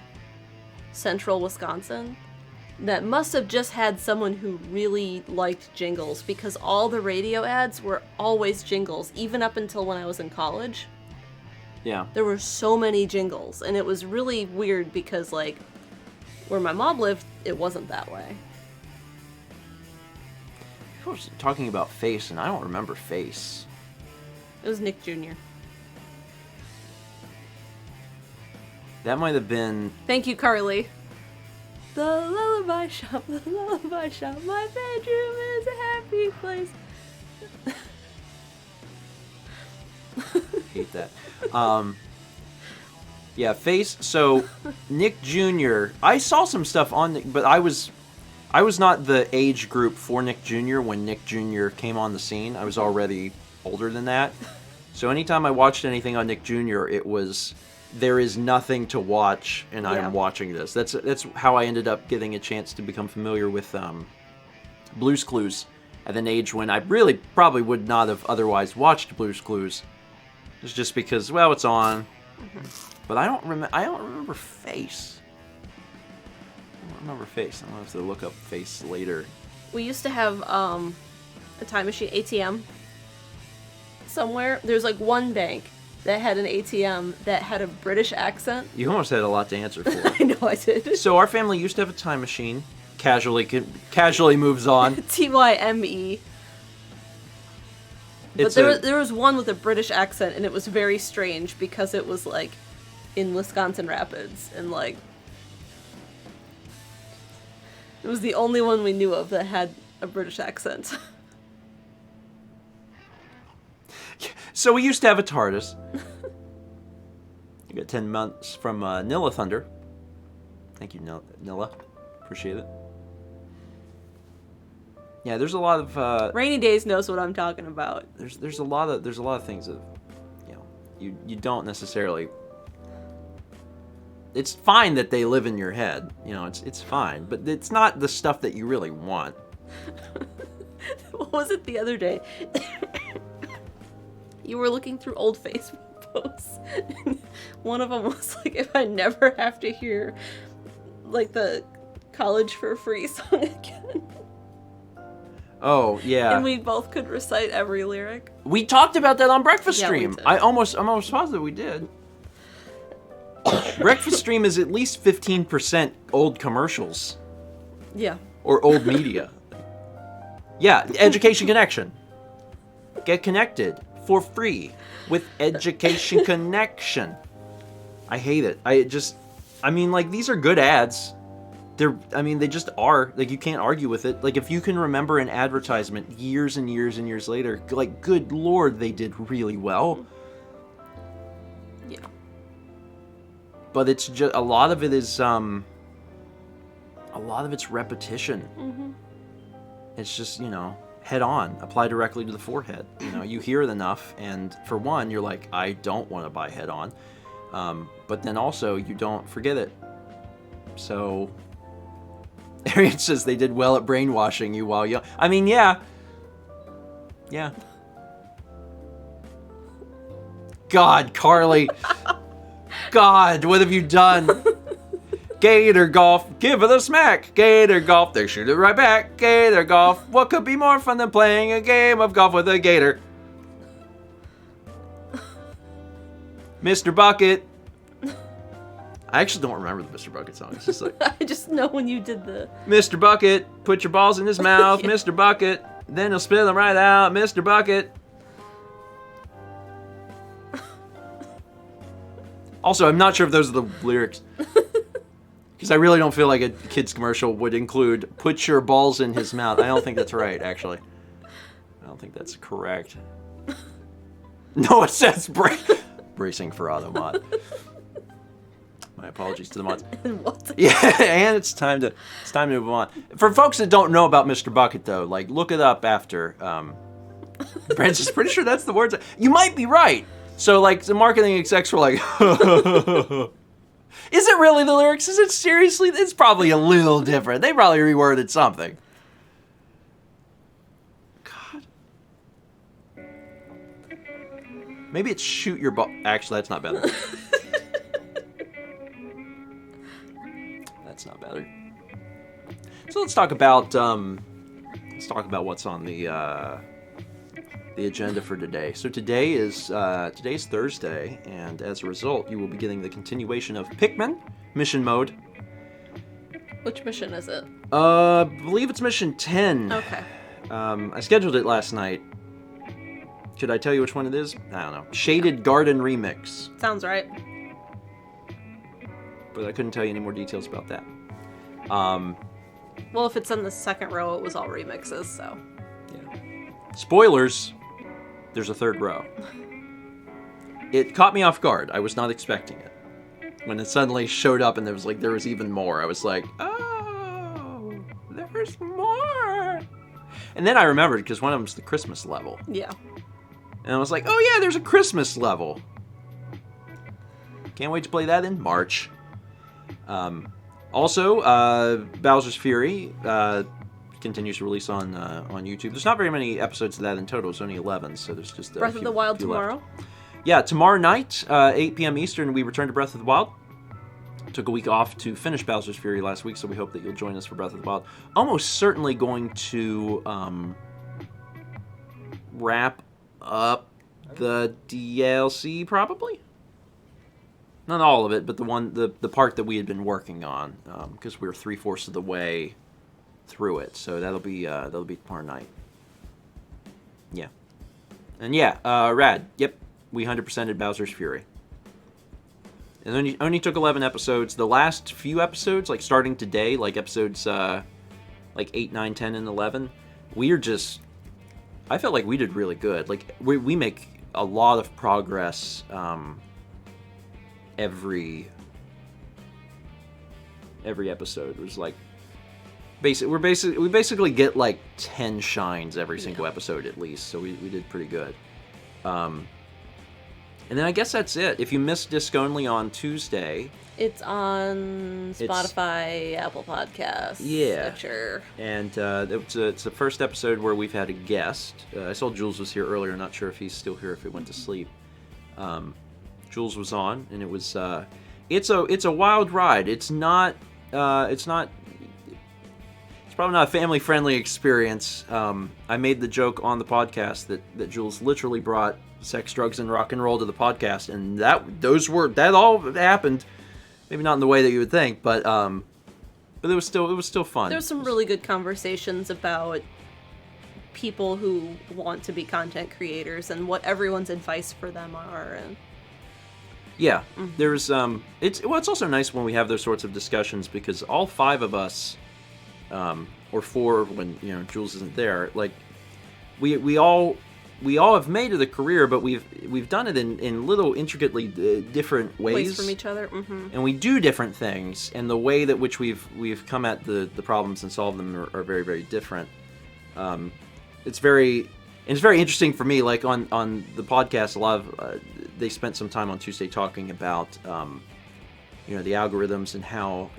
central Wisconsin that must have just had someone who really liked Jingles, because all the radio ads were always Jingles, even up until when I was in college. Yeah. There were so many Jingles, and it was really weird because like where my mom lived, it wasn't that way. I was talking about Face, and I don't remember Face. It was Nick Jr. That might have been... Thank you, Carly. The lullaby shop, my bedroom is a happy place. Hate that. Yeah, Face. So Nick Jr. I saw some stuff on Nick, but I was not the age group for Nick Jr. when Nick Jr. came on the scene. I was already older than that. So anytime I watched anything on Nick Jr., it was, there is nothing to watch, and I'm watching this. That's how I ended up getting a chance to become familiar with Blue's Clues at an age when I really probably would not have otherwise watched Blue's Clues. It's just because, well, it's on. But I don't remember Face. I don't remember Face. I'm gonna have to look up Face later. We used to have a time machine ATM somewhere. There's like one bank that had an ATM that had a British accent. You almost had a lot to answer for. I know I did. So our family used to have a time machine. Casually moves on. TYME. But there was one with a British accent, and it was very strange because it was like in Wisconsin Rapids, and like it was the only one we knew of that had a British accent. So we used to have a TARDIS. You got 10 months from Nilla Thunder. Thank you, Nilla. Appreciate it. Yeah, there's a lot of Rainy Days knows what I'm talking about. there's a lot of things that you don't necessarily. It's fine that they live in your head, it's fine, but it's not the stuff that you really want. What was it the other day? You were looking through old Facebook posts. One of them was like, if I never have to hear like the College for Free song again. Oh yeah. And we both could recite every lyric. We talked about that on Breakfast Yeah, we Stream. did. I'm almost positive we did. Breakfast Stream is at least 15% old commercials Yeah. or old media. Yeah, Education Connection. Get connected for free with Education Connection. I hate it. I mean, like, these are good ads. They just are. Like, you can't argue with it. Like, if you can remember an advertisement years and years and years later, like, good lord, they did really well. Yeah. But it's just, a lot of it is, a lot of it's repetition. Mm-hmm. It's just, head on, apply directly to the forehead. You hear it enough, and for one, you're like, I don't want to buy head on. But then also, you don't forget it. So, Arian says they did well at brainwashing you while young. I mean, yeah. Yeah. God, Carly. God, what have you done? Gator golf, give it a smack. Gator golf, they shoot it right back. Gator golf, what could be more fun than playing a game of golf with a gator? Mr. Bucket. I actually don't remember the Mr. Bucket song. It's just like, I just know when you did the... Mr. Bucket, put your balls in his mouth. Yeah. Mr. Bucket, then he'll spit them right out. Mr. Bucket. Also, I'm not sure if those are the lyrics. Because I really don't feel like a kid's commercial would include, put your balls in his mouth. I don't think that's right, actually. I don't think that's correct. No, it says bracing for Automod. My apologies to the mods. What? Yeah, and it's time to move on. For folks that don't know about Mr. Bucket, though, like, look it up after. Francis, pretty sure that's the words. You might be right. So, like, the marketing execs were like, is it really the lyrics? Is it seriously? It's probably a little different. They probably reworded something. God. Maybe it's shoot your ball. Actually, that's not better. That's not better. So let's talk about what's on the agenda for today. So today's Thursday, and as a result, you will be getting the continuation of Pikmin mission mode. Which mission is it? I believe it's mission 10. Okay. I scheduled it last night. Should I tell you which one it is? I don't know. Shaded Garden Remix. Sounds right. But I couldn't tell you any more details about that. Well, if it's in the second row, it was all remixes, so... Yeah. Spoilers, there's a third row. It caught me off guard. I was not expecting it. When it suddenly showed up and there was even more, I was like, oh, there's more. And then I remembered, because one of them's the Christmas level. Yeah. And I was like, oh yeah, there's a Christmas level. Can't wait to play that in March. Also, Bowser's Fury continues to release on YouTube. There's not very many episodes of that in total. It's only 11, so there's just Breath of the Wild few tomorrow? left. Yeah, tomorrow night, 8 p.m. Eastern, we return to Breath of the Wild. Took a week off to finish Bowser's Fury last week, so we hope that you'll join us for Breath of the Wild. Almost certainly going to wrap up the DLC, probably. Not all of it, but the part that we had been working on, because we were 3/4 of the way through it. So that'll be tomorrow night. Yeah, and yeah, rad. Yep, we 100%ed Bowser's Fury. It only took 11 episodes. The last few episodes, like starting today, like episodes like 8, 9, 10, and 11, I felt like we did really good. Like we make a lot of progress every episode. It was like we basically get like 10 shines every single episode at least, so we did pretty good. And then I guess that's it. If you missed Disc Only on Tuesday, it's on Spotify, Apple Podcasts, Stitcher. And it's the first episode where we've had a guest. I saw Jules was here earlier. Not sure if he's still here, if he went to sleep. Jules was on, and it was it's a wild ride. It's probably not a family-friendly experience. I made the joke on the podcast that Jules literally brought sex, drugs, and rock and roll to the podcast, and that all happened. Maybe not in the way that you would think, but it was still fun. There was some really good conversations about people who want to be content creators and what everyone's advice for them are. And yeah, there's it's also nice when we have those sorts of discussions, because all 5 of us, or 4 when Jules isn't there, like we all have made it a career, but we've done it in little intricately different ways from each other, and we do different things, and the way that which we've come at the problems and solved them are very, very different. It's very interesting for me. Like on the podcast, a lot of they spent some time on Tuesday talking about the algorithms and how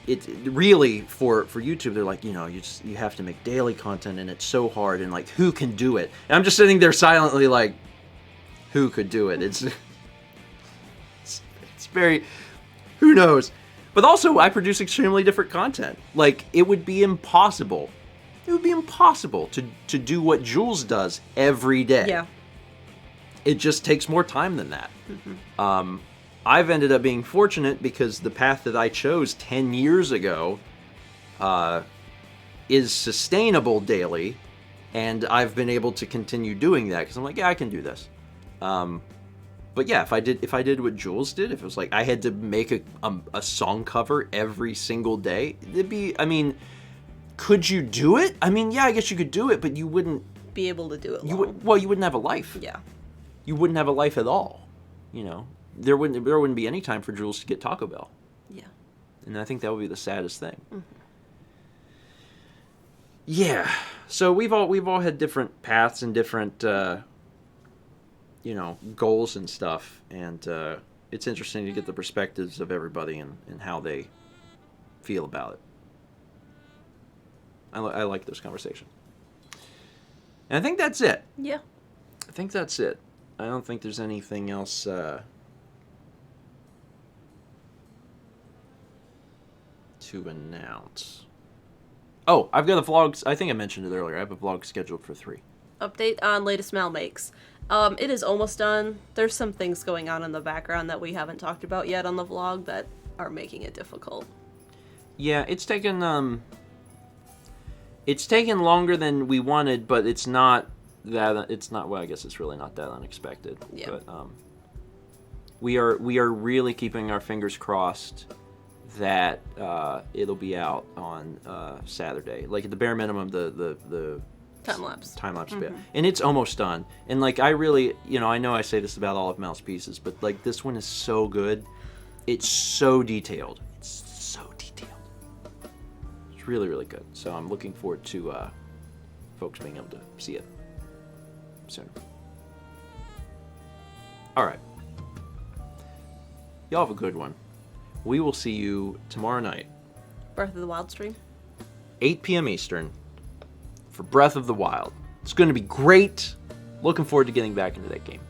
it really for YouTube, they're like, you have to make daily content, and it's so hard, and like, who can do it? And I'm just sitting there silently like, who could do it? It's very, who knows? But also, I produce extremely different content. Like, it would be impossible to do what Jules does every day. yeah. It just takes more time than that. I've ended up being fortunate because the path that I chose 10 years ago is sustainable daily, and I've been able to continue doing that because I'm like, yeah, I can do this. But yeah, if I did what Jules did, if it was like I had to make a song cover every single day, it'd be, could you do it? Yeah, I guess you could do it, but you wouldn't be able to do it. You wouldn't have a life. Yeah. You wouldn't have a life at all. There wouldn't be any time for Jules to get Taco Bell. Yeah. And I think that would be the saddest thing. Yeah. So we've all had different paths and different goals and stuff, and it's interesting to get the perspectives of everybody and how they feel about it. I like those conversations. And I think that's it. Yeah. I think that's it. I don't think there's anything else to announce. Oh, I've got a vlog. I think I mentioned it earlier. I have a vlog scheduled for 3. Update on latest Mal makes. It is almost done. There's some things going on in the background that we haven't talked about yet on the vlog that are making it difficult. Yeah, it's taken longer than we wanted, but it's not. Well, I guess it's really not that unexpected. Yeah. But we are really keeping our fingers crossed that it'll be out on Saturday. Like at the bare minimum, the time lapse bit, and it's almost done. And like I really, I know I say this about all of Mal's pieces, but like this one is so good. It's so detailed. It's really, really good. So I'm looking forward to folks being able to see it soon. All right. Y'all have a good one. We will see you tomorrow night. Breath of the Wild stream. 8 p.m. Eastern for Breath of the Wild. It's going to be great. Looking forward to getting back into that game.